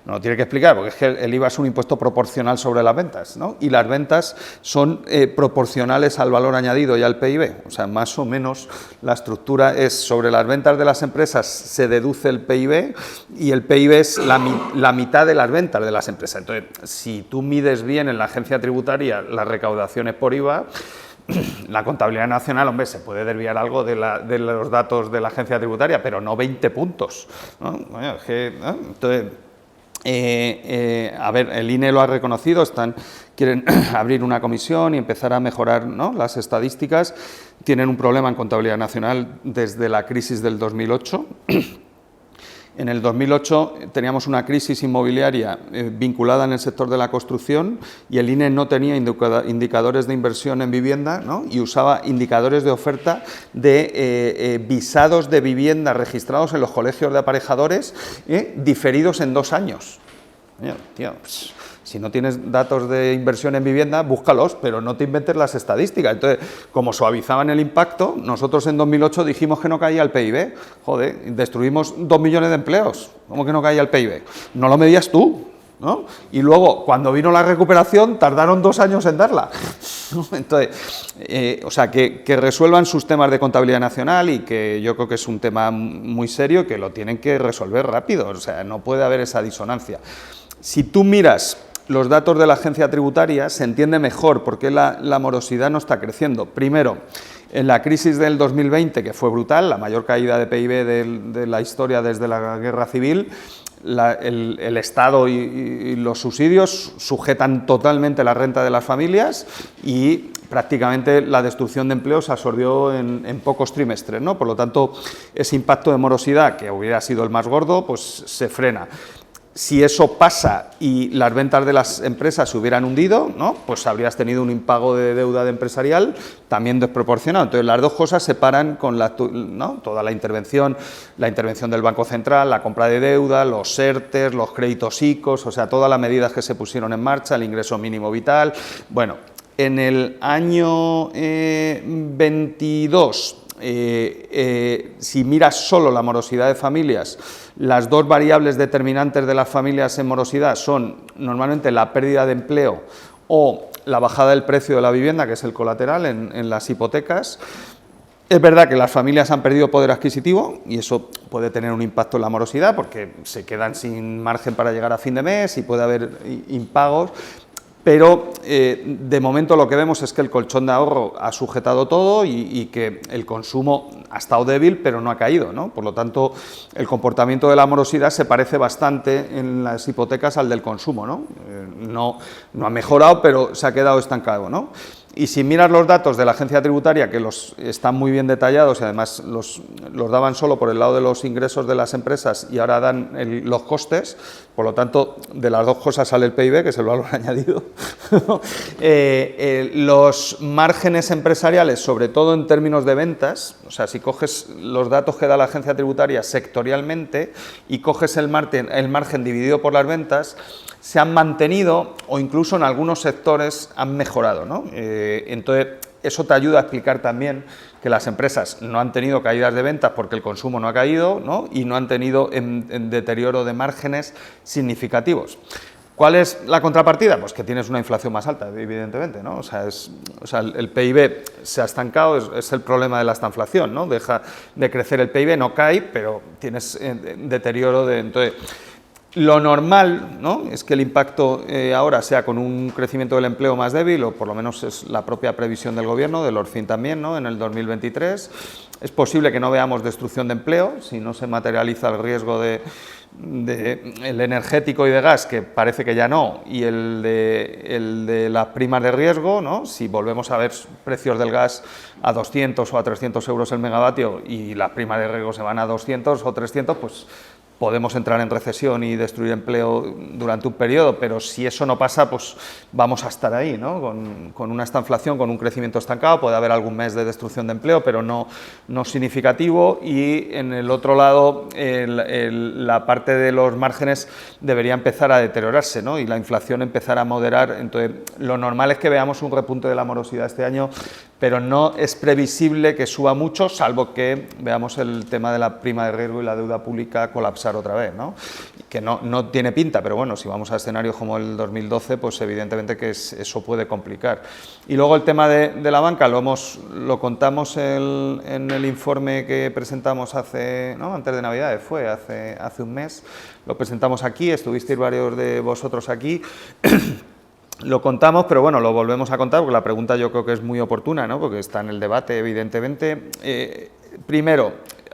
No lo tiene que explicar, porque es que el IVA es un impuesto proporcional sobre las ventas, ¿no? Y las ventas son proporcionales al valor añadido y al PIB. O sea, más o menos la estructura es sobre las ventas de las empresas se deduce el PIB y el PIB es la mitad de las ventas de las empresas. Entonces, si tú mides bien en la agencia tributaria las recaudaciones por IVA, la contabilidad nacional, hombre, se puede desviar algo de los datos de la agencia tributaria, pero no 20 puntos, ¿no? Bueno, es que, ¿no? Entonces, a ver, el INE lo ha reconocido, quieren abrir una comisión y empezar a mejorar, ¿no?, las estadísticas. Tienen un problema en contabilidad nacional desde la crisis del 2008. En el 2008 teníamos una crisis inmobiliaria vinculada en el sector de la construcción y el INE no tenía indicadores de inversión en vivienda, ¿no?, y usaba indicadores de oferta de visados de vivienda registrados en los colegios de aparejadores diferidos en 2 años. Tío, pues, si no tienes datos de inversión en vivienda, búscalos, pero no te inventes las estadísticas. Entonces, como suavizaban el impacto, nosotros en 2008 dijimos que no caía el PIB. Joder, destruimos 2 millones de empleos. ¿Cómo que no caía el PIB? No lo medías tú, ¿no? Y luego, cuando vino la recuperación, tardaron 2 años en darla. Entonces, o sea, que resuelvan sus temas de contabilidad nacional y que yo creo que es un tema muy serio que lo tienen que resolver rápido. O sea, no puede haber esa disonancia. Si tú miras los datos de la agencia tributaria, se entiende mejor por qué la morosidad no está creciendo. Primero, en la crisis del 2020, que fue brutal, la mayor caída de PIB de la historia desde la guerra civil, el Estado y los subsidios sujetan totalmente la renta de las familias y prácticamente la destrucción de empleo se absorbió en pocos trimestres, ¿no? Por lo tanto, ese impacto de morosidad, que hubiera sido el más gordo, pues se frena. Si eso pasa y las ventas de las empresas se hubieran hundido, ¿no? Pues habrías tenido un impago de deuda de empresarial también desproporcionado. Entonces, las dos cosas se paran con ¿no? Toda la intervención del Banco Central, la compra de deuda, los ERTEs, los créditos ICOs, o sea, todas las medidas que se pusieron en marcha, el ingreso mínimo vital. Bueno, en el año 22... si miras solo la morosidad de familias, las dos variables determinantes de las familias en morosidad son normalmente la pérdida de empleo o la bajada del precio de la vivienda, que es el colateral en las hipotecas. Es verdad que las familias han perdido poder adquisitivo y eso puede tener un impacto en la morosidad porque se quedan sin margen para llegar a fin de mes y puede haber impagos. Pero de momento lo que vemos es que el colchón de ahorro ha sujetado todo y que el consumo ha estado débil, pero no ha caído, ¿no? Por lo tanto, el comportamiento de la morosidad se parece bastante en las hipotecas al del consumo, ¿no? No ha mejorado, pero se ha quedado estancado, ¿no? Y si miras los datos de la agencia tributaria, que están muy bien detallados y además los daban solo por el lado de los ingresos de las empresas y ahora dan los costes, por lo tanto, de las dos cosas sale el PIB, que es el valor añadido. Los márgenes empresariales, sobre todo en términos de ventas, o sea, si coges los datos que da la agencia tributaria sectorialmente y coges el margen dividido por las ventas, se han mantenido o incluso en algunos sectores han mejorado, ¿no? Entonces, eso te ayuda a explicar también que las empresas no han tenido caídas de ventas porque el consumo no ha caído, ¿no? Y no han tenido en deterioro de márgenes significativos. ¿Cuál es la contrapartida? Pues que tienes una inflación más alta, evidentemente, ¿no? O sea, el PIB se ha estancado, es el problema de la estanflación, ¿no? Deja de crecer el PIB, no cae, pero tienes deterioro de... Entonces, lo normal, ¿no?, es que el impacto ahora sea con un crecimiento del empleo más débil, o por lo menos es la propia previsión del Gobierno, del Orfin también, ¿no?, en el 2023. Es posible que no veamos destrucción de empleo si no se materializa el riesgo el energético y de gas, que parece que ya no, y el de las primas de riesgo, ¿no? Si volvemos a ver precios del gas a 200 o a 300 euros el megavatio y las primas de riesgo se van a 200 o 300, pues podemos entrar en recesión y destruir empleo durante un periodo, pero si eso no pasa, pues vamos a estar ahí, ¿no? Con una estanflación, con un crecimiento estancado, puede haber algún mes de destrucción de empleo, pero no significativo, y en el otro lado la parte de los márgenes debería empezar a deteriorarse, ¿no? Y la inflación empezar a moderar. Entonces, lo normal es que veamos un repunte de la morosidad este año, pero no es previsible que suba mucho, salvo que veamos el tema de la prima de riesgo y la deuda pública colapsar otra vez, ¿no? Que no tiene pinta, pero bueno, si vamos a escenarios como el 2012, pues evidentemente que eso puede complicar. Y luego el tema de la banca, lo contamos en el informe que presentamos antes de Navidades, hace un mes, lo presentamos aquí, estuvisteis varios de vosotros aquí. Lo contamos, pero bueno, lo volvemos a contar porque la pregunta yo creo que es muy oportuna, ¿no? Porque está en el debate, evidentemente. Primero,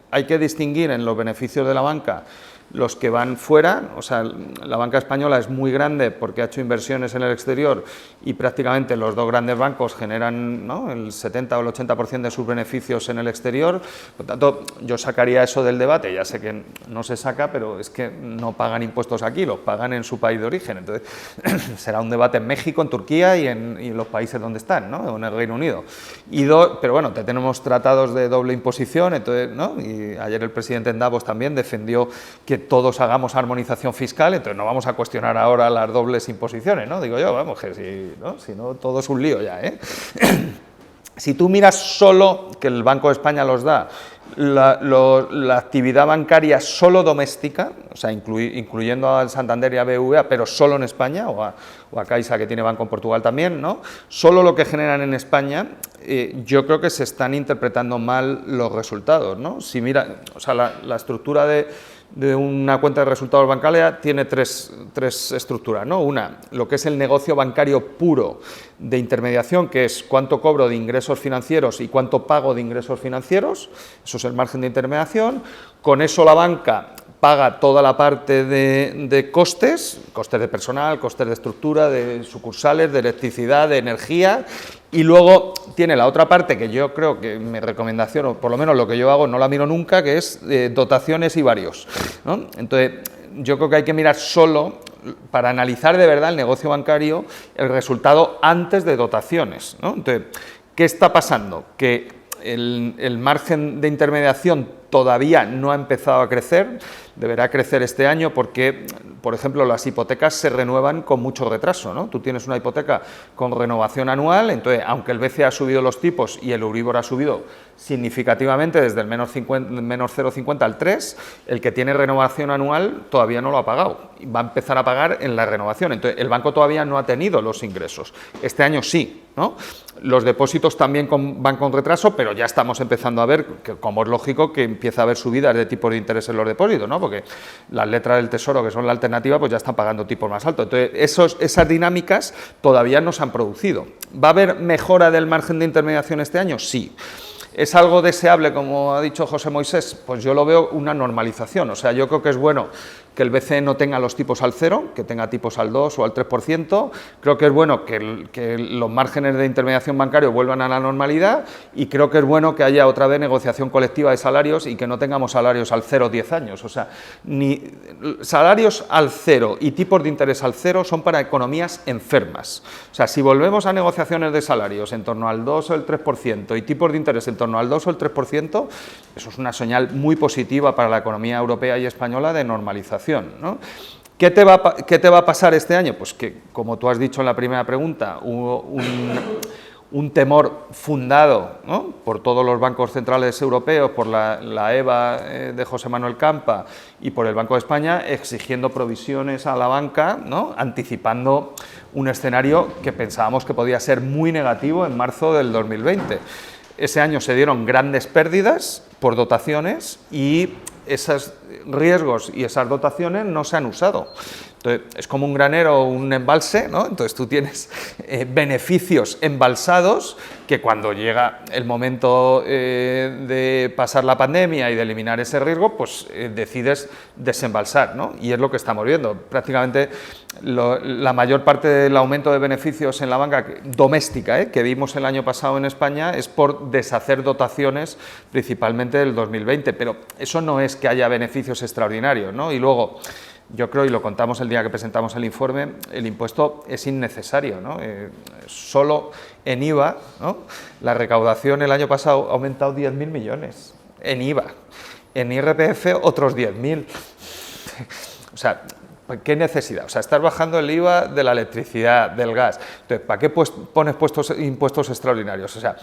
hay que distinguir en los beneficios de la banca los que van fuera. O sea, la banca española es muy grande porque ha hecho inversiones en el exterior y prácticamente los dos grandes bancos generan, ¿no?, el 70 o el 80% de sus beneficios en el exterior. Por tanto, yo sacaría eso del debate. Ya sé que no se saca, pero es que no pagan impuestos aquí, los pagan en su país de origen. Entonces, será un debate en México, en Turquía y en los países donde están, ¿no?, o en el Reino Unido. Pero bueno, tenemos tratados de doble imposición, entonces, ¿no? Y ayer el presidente en Davos también defendió que todos hagamos armonización fiscal, entonces no vamos a cuestionar ahora las dobles imposiciones, ¿no? Digo yo, vamos, que si no todo es un lío ya, ¿eh? Si tú miras solo, que el Banco de España los da, la actividad bancaria solo doméstica, o sea, incluyendo al Santander y a BBVA, pero solo en España, o a Caixa, que tiene banco en Portugal también, ¿no? Solo lo que generan en España, yo creo que se están interpretando mal los resultados, ¿no? Si mira, o sea, la estructura de una cuenta de resultados bancaria tiene tres estructuras, ¿no? Una, lo que es el negocio bancario puro de intermediación, que es cuánto cobro de ingresos financieros y cuánto pago de ingresos financieros, eso es el margen de intermediación. Con eso la banca paga toda la parte de costes de personal, costes de estructura, de sucursales, de electricidad, de energía, y luego tiene la otra parte que yo creo que mi recomendación, o por lo menos lo que yo hago, no la miro nunca, que es dotaciones y varios, ¿no? Entonces, yo creo que hay que mirar solo, para analizar de verdad el negocio bancario, el resultado antes de dotaciones, ¿no? Entonces, ¿qué está pasando? Que el margen de intermediación todavía no ha empezado a crecer, deberá crecer este año porque, por ejemplo, las hipotecas se renuevan con mucho retraso, ¿no? Tú tienes una hipoteca con renovación anual, entonces, aunque el BCE ha subido los tipos y el Euribor ha subido significativamente desde el menos 0,50 al 3, el que tiene renovación anual todavía no lo ha pagado, va a empezar a pagar en la renovación, entonces el banco todavía no ha tenido los ingresos, este año sí, ¿no? Los depósitos también van con retraso, pero ya estamos empezando a ver, que, como es lógico, que empieza a haber subidas de tipos de interés en los depósitos, ¿no? Porque las letras del Tesoro, que son la alternativa, pues ya están pagando tipos más altos. Entonces, esas dinámicas todavía no se han producido. ¿Va a haber mejora del margen de intermediación este año? Sí. ¿Es algo deseable, como ha dicho José Moisés? Pues yo lo veo una normalización. O sea, yo creo que es bueno que el BCE no tenga los tipos al 0, que tenga tipos al 2 o al 3%. Creo que es bueno que los márgenes de intermediación bancario vuelvan a la normalidad y creo que es bueno que haya otra vez negociación colectiva de salarios y que no tengamos salarios al 0 10 años. O sea, ni salarios al 0 y tipos de interés al 0 son para economías enfermas. O sea, si volvemos a negociaciones de salarios en torno al 2 o el 3% y tipos de interés en torno al 2 o el 3%, eso es una señal muy positiva para la economía europea y española de normalización, ¿no? ¿Qué te va a pasar este año? Pues que, como tú has dicho en la primera pregunta, hubo un temor fundado, ¿no?, por todos los bancos centrales europeos, por la EBA de José Manuel Campa y por el Banco de España, exigiendo provisiones a la banca, ¿no?, anticipando un escenario que pensábamos que podía ser muy negativo en marzo del 2020. Ese año se dieron grandes pérdidas por dotaciones y esos riesgos y esas dotaciones no se han usado. Entonces, es como un granero o un embalse, ¿no? Entonces tú tienes beneficios embalsados que cuando llega el momento de pasar la pandemia y de eliminar ese riesgo, pues decides desembalsar, ¿no? Y es lo que estamos viendo. Prácticamente la mayor parte del aumento de beneficios en la banca doméstica que vimos el año pasado en España es por deshacer dotaciones, principalmente del 2020, pero eso no es que haya beneficios extraordinarios, ¿no? Y luego, yo creo, y lo contamos el día que presentamos el informe, el impuesto es innecesario, ¿no? Solo en IVA, ¿no?, la recaudación el año pasado ha aumentado 10.000 millones, en IVA, en IRPF otros 10.000. O sea, ¿qué necesidad? O sea, estás bajando el IVA de la electricidad, del gas. Entonces, ¿para qué pones impuestos extraordinarios? O sea,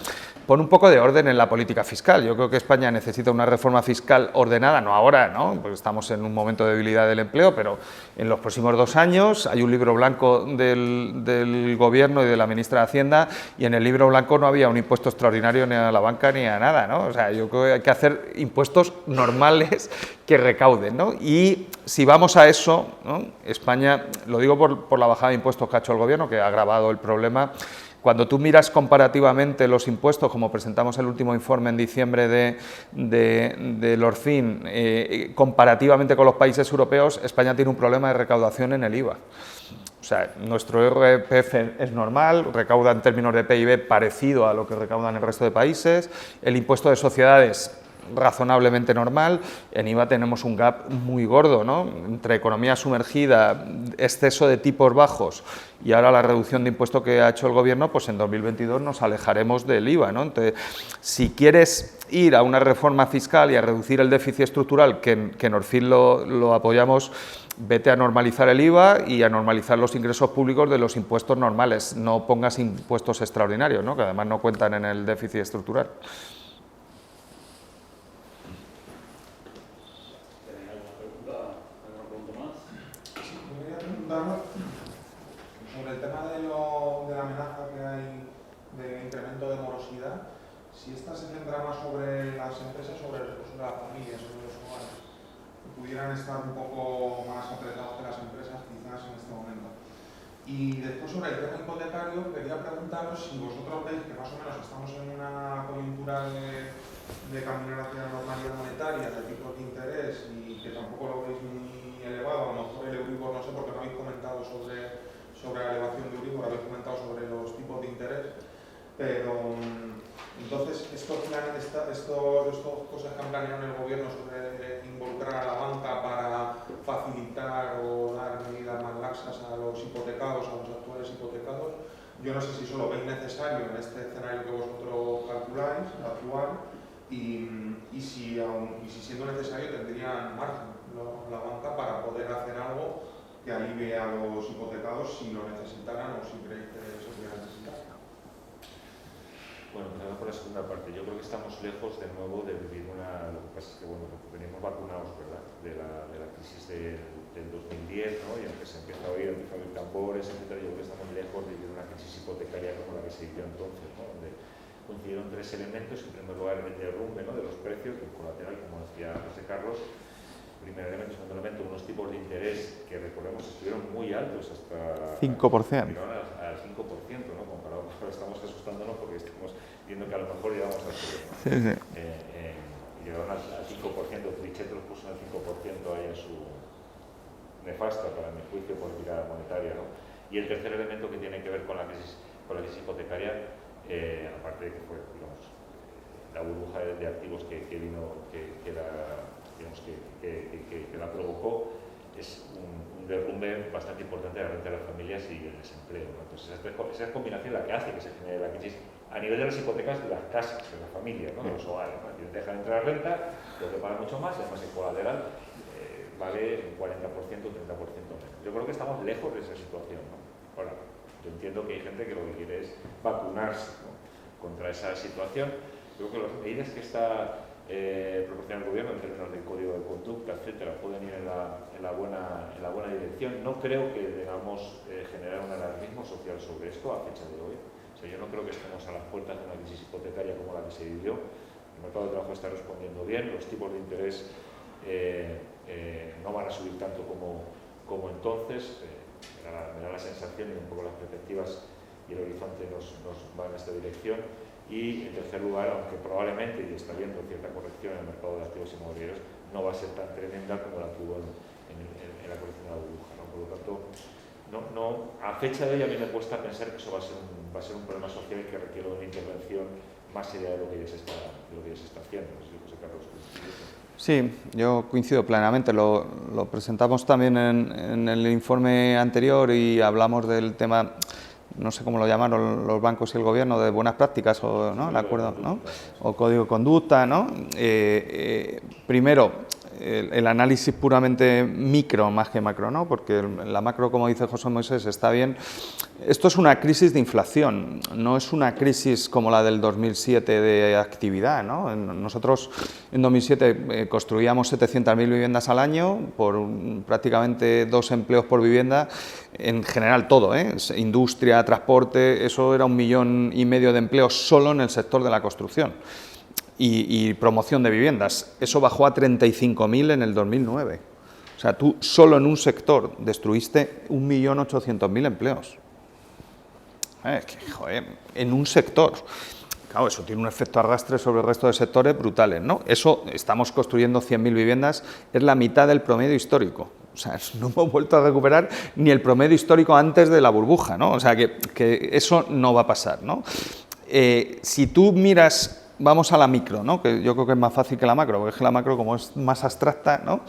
pon un poco de orden en la política fiscal. Yo creo que España necesita una reforma fiscal ordenada, no ahora, ¿no?, porque estamos en un momento de debilidad del empleo, pero en los próximos 2 años hay un libro blanco del Gobierno y de la ministra de Hacienda, y en el libro blanco no había un impuesto extraordinario ni a la banca ni a nada, ¿no? O sea, yo creo que hay que hacer impuestos normales que recauden, ¿no? Y si vamos a eso, ¿no?, España, lo digo por la bajada de impuestos que ha hecho el Gobierno, que ha agravado el problema. Cuando tú miras comparativamente los impuestos, como presentamos el último informe en diciembre del Orfin, comparativamente con los países europeos, España tiene un problema de recaudación en el IVA. O sea, nuestro IRPF es normal, recauda en términos de PIB parecido a lo que recaudan el resto de países, el impuesto de sociedades razonablemente normal, en IVA tenemos un gap muy gordo, ¿no?, entre economía sumergida, exceso de tipos bajos y ahora la reducción de impuesto que ha hecho el Gobierno, pues en 2022 nos alejaremos del IVA, ¿no? Entonces, si quieres ir a una reforma fiscal y a reducir el déficit estructural, que en Orfin lo apoyamos, vete a normalizar el IVA y a normalizar los ingresos públicos de los impuestos normales, no pongas impuestos extraordinarios, ¿no?, que además no cuentan en el déficit estructural. Sobre el tema de la amenaza que hay de incremento de morosidad, si esta se centra más sobre las empresas, sobre las familias, sobre los hogares, que pudieran estar un poco más apretados que las empresas quizás en este momento. Y después, sobre el tema hipotecario, quería preguntaros si vosotros veis que más o menos estamos en una coyuntura de caminar hacia la normalidad monetaria, de tipos de interés, y que tampoco lo veis muy elevado. A lo mejor el Euribor, no sé, porque no habéis comentado sobre la elevación de Euribor, habéis comentado sobre los tipos de interés, pero entonces estos cosas que han planeado en el Gobierno sobre involucrar a la banca para facilitar yo no sé si solo veis necesario en este escenario que vosotros calculáis, actual, y si siendo necesario tendrían margen la banca para poder hacer algo que alivie a los hipotecados si lo necesitaran o si creéis que se pudiera necesitar. Bueno, empezando por la segunda parte, yo creo que estamos lejos de nuevo de vivir lo que pasa es que bueno, venimos vacunados, ¿verdad?, de la crisis del 2010, ¿no?, y aunque se empieza a oír tambores, etcétera, yo creo que estamos lejos de vivir una crisis hipotecaria como la que se vivió entonces, ¿no?, donde coincidieron tres elementos. En primer lugar, el derrumbe, ¿no?, de los precios, del colateral, como decía José Carlos. Primer elemento. Segundo elemento, unos tipos de interés que, recordemos, estuvieron muy altos hasta 5%. Al 5%, ¿no?, comparado con ahora. Estamos asustándonos porque estamos viendo que a lo mejor llegamos al 0%, ¿no? Sí, sí. Llegaron al 5%, Trichet los puso en el 5% ahí en su nefasta, para mi juicio, política monetaria, ¿no? Y el tercer elemento que tiene que ver con la crisis hipotecaria, aparte de que fue, digamos, la burbuja de activos que la provocó, es un derrumbe bastante importante de la renta de las familias y el desempleo, ¿no? Entonces, esa combinación es la que hace que se genere la crisis a nivel de las hipotecas de las casas, de las familias, ¿no?, de los hogares, ¿no? Deja de entrar renta, tengo que pagar mucho más, y además el colateral vale un 40% o 30% menos. Yo creo que estamos lejos de esa situación, ¿no? Ahora, yo entiendo que hay gente que lo que quiere es vacunarse, ¿no?, contra esa situación. Creo que las medidas que está proporcionando el gobierno en términos del código de conducta, etcétera, pueden ir en la buena dirección. No creo que debamos generar un alarmismo social sobre esto a fecha de hoy. O sea, yo no creo que estemos a las puertas de una crisis hipotecaria como la que se vivió. El mercado de trabajo está respondiendo bien, los tipos de interés no van a subir tanto como entonces. Me da la sensación, y un poco las perspectivas y el horizonte nos va en esta dirección. Y en tercer lugar, aunque probablemente, y está habiendo cierta corrección en el mercado de activos inmobiliarios, no va a ser tan tremenda como la tuvo en la corrección de la burbuja, ¿no? Por lo tanto, a fecha de hoy a mí me cuesta pensar que eso va a ser un problema social que requiere una intervención más seria de lo que ya se está haciendo. No sé si José Carlos. Sí, yo coincido plenamente. Lo presentamos también en el informe anterior y hablamos del tema, no sé cómo lo llamaron los bancos y el gobierno, de buenas prácticas, o ¿no?, el acuerdo, ¿no?, o código de conducta, ¿no? Primero, el análisis puramente micro más que macro, ¿no?, porque la macro, como dice José Moisés, está bien. Esto es una crisis de inflación, no es una crisis como la del 2007 de actividad, ¿no? Nosotros en 2007 construíamos 700.000 viviendas al año por prácticamente 2 empleos por vivienda, en general todo, industria, transporte, eso era 1,5 millones de empleos solo en el sector de la construcción. Y promoción de viviendas, eso bajó a 35.000 en el 2009. O sea, tú solo en un sector destruiste 1.800.000 empleos. Es que, joder, en un sector. Claro, eso tiene un efecto arrastre sobre el resto de sectores brutales, ¿no? Eso, estamos construyendo 100.000 viviendas, es la mitad del promedio histórico. O sea, no hemos vuelto a recuperar ni el promedio histórico antes de la burbuja, ¿no? O sea, que eso no va a pasar, ¿no? Si tú miras... Vamos a la micro, ¿no?, que yo creo que es más fácil que la macro, porque es que la macro, como es más abstracta, ¿no?,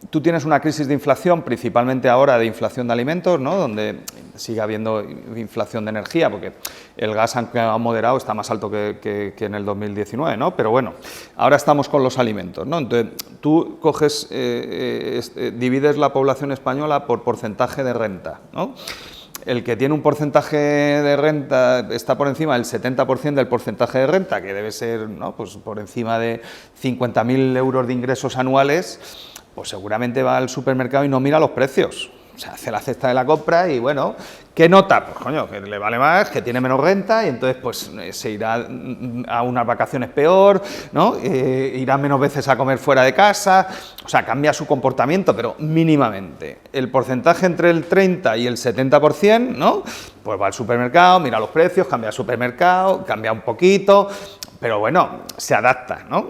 tú tienes una crisis de inflación, principalmente ahora de inflación de alimentos, ¿no?, donde sigue habiendo inflación de energía, porque el gas, aunque ha moderado, está más alto que en el 2019, ¿no?, pero bueno, ahora estamos con los alimentos, ¿no? Entonces, tú coges, divides la población española por porcentaje de renta, ¿no? El que tiene un porcentaje de renta está por encima del 70% del porcentaje de renta, que debe ser, ¿no?, pues por encima de 50.000 euros de ingresos anuales, pues seguramente va al supermercado y no mira los precios. O sea, hace la cesta de la compra y, bueno, ¿qué nota? Pues, coño, que le vale más, que tiene menos renta y entonces, pues, se irá a unas vacaciones peor, ¿no? Irá menos veces a comer fuera de casa, o sea, cambia su comportamiento, pero mínimamente. El porcentaje entre el 30 y el 70%, ¿no?, pues va al supermercado, mira los precios, cambia el supermercado, cambia un poquito, pero bueno, se adapta, ¿no?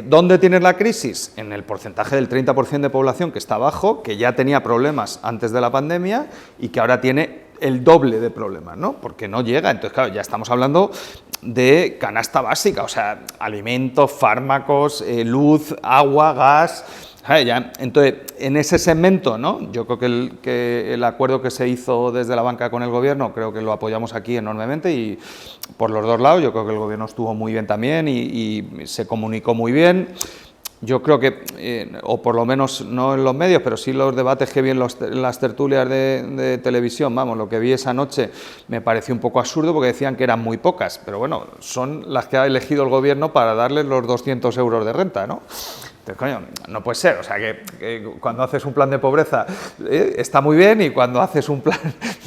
¿Dónde tienes la crisis? En el porcentaje del 30% de población que está abajo, que ya tenía problemas antes de la pandemia y que ahora tiene el doble de problemas, ¿no? Porque no llega. Entonces, claro, ya estamos hablando de canasta básica, o sea, alimentos, fármacos, luz, agua, gas. Entonces, en ese segmento, ¿no? Yo creo que el acuerdo que se hizo desde la banca con el gobierno, creo que lo apoyamos aquí enormemente y por los dos lados, yo creo que el gobierno estuvo muy bien también y se comunicó muy bien. Yo creo que, o por lo menos no en los medios, pero sí los debates que vi en las tertulias de televisión, vamos, lo que vi esa noche me pareció un poco absurdo porque decían que eran muy pocas, pero bueno, son las que ha elegido el gobierno para darles los 200 euros de renta, ¿no? Entonces, coño, no puede ser, o sea, que cuando haces un plan de pobreza está muy bien y cuando haces un plan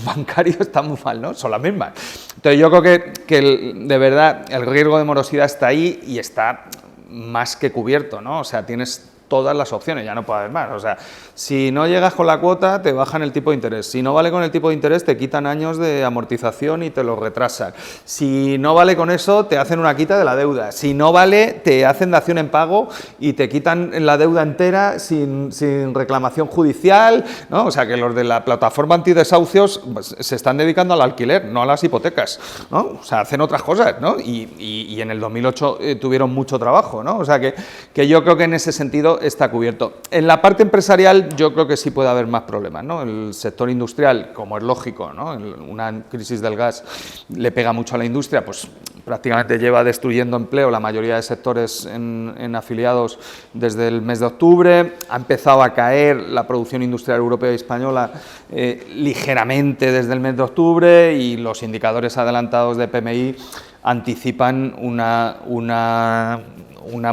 bancario está muy mal, ¿no? Son las mismas. Entonces, yo creo que de verdad el riesgo de morosidad está ahí y está más que cubierto, ¿no? O sea, tienes todas las opciones, ya no puede haber más. O sea, si no llegas con la cuota, te bajan el tipo de interés. Si no vale con el tipo de interés, te quitan años de amortización y te lo retrasan. Si no vale con eso, te hacen una quita de la deuda. Si no vale, te hacen dación en pago y te quitan la deuda entera sin reclamación judicial, ¿no? O sea, que los de la plataforma antidesahucios pues, se están dedicando al alquiler, no a las hipotecas, ¿no? O sea, hacen otras cosas, ¿no? Y en el 2008 tuvieron mucho trabajo, ¿no? O sea, que yo creo que en ese sentido está cubierto. En la parte empresarial yo creo que sí puede haber más problemas, ¿no? El sector industrial, como es lógico, ¿no? Una crisis del gas le pega mucho a la industria, pues prácticamente lleva destruyendo empleo la mayoría de sectores en afiliados desde el mes de octubre. Ha empezado a caer la producción industrial europea y española ligeramente desde el mes de octubre y los indicadores adelantados de PMI anticipan una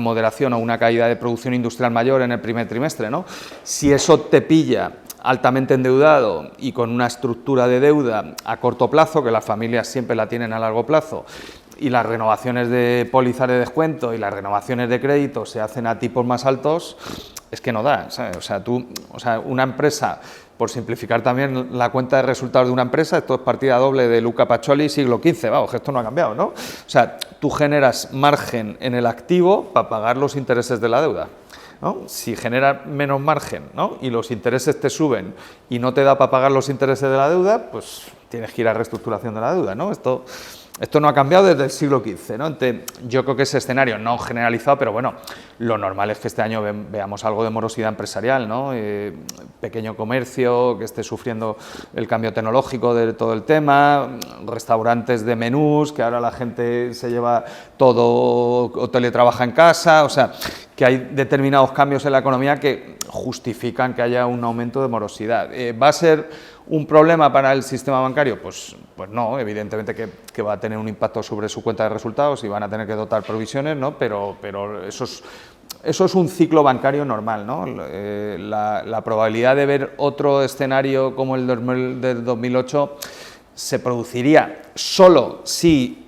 moderación o una caída de producción industrial mayor en el primer trimestre, ¿no? Si eso te pilla altamente endeudado y con una estructura de deuda a corto plazo, que las familias siempre la tienen a largo plazo, y las renovaciones de pólizas de descuento y las renovaciones de crédito se hacen a tipos más altos, es que no da, ¿sabes? O sea, una empresa, por simplificar también la cuenta de resultados de una empresa, esto es partida doble de Luca Pacioli, siglo XV, vamos, que esto no ha cambiado, ¿no? O sea, tú generas margen en el activo para pagar los intereses de la deuda, ¿no? Si generas menos margen, ¿no? Y los intereses te suben y no te da para pagar los intereses de la deuda, pues tienes que ir a reestructuración de la deuda, ¿no? Esto no ha cambiado desde el siglo XV, ¿no? Entonces, yo creo que ese escenario no generalizado, pero bueno, lo normal es que este año veamos algo de morosidad empresarial, ¿no? Pequeño comercio que esté sufriendo el cambio tecnológico de todo el tema, restaurantes de menús, que ahora la gente se lleva todo o teletrabaja en casa, o sea, que hay determinados cambios en la economía que justifican que haya un aumento de morosidad. ¿Va a ser un problema para el sistema bancario? Pues no, evidentemente que va a tener un impacto sobre su cuenta de resultados y van a tener que dotar provisiones, ¿no? Pero eso es un ciclo bancario normal, ¿no? La probabilidad de ver otro escenario como el del 2008 se produciría solo si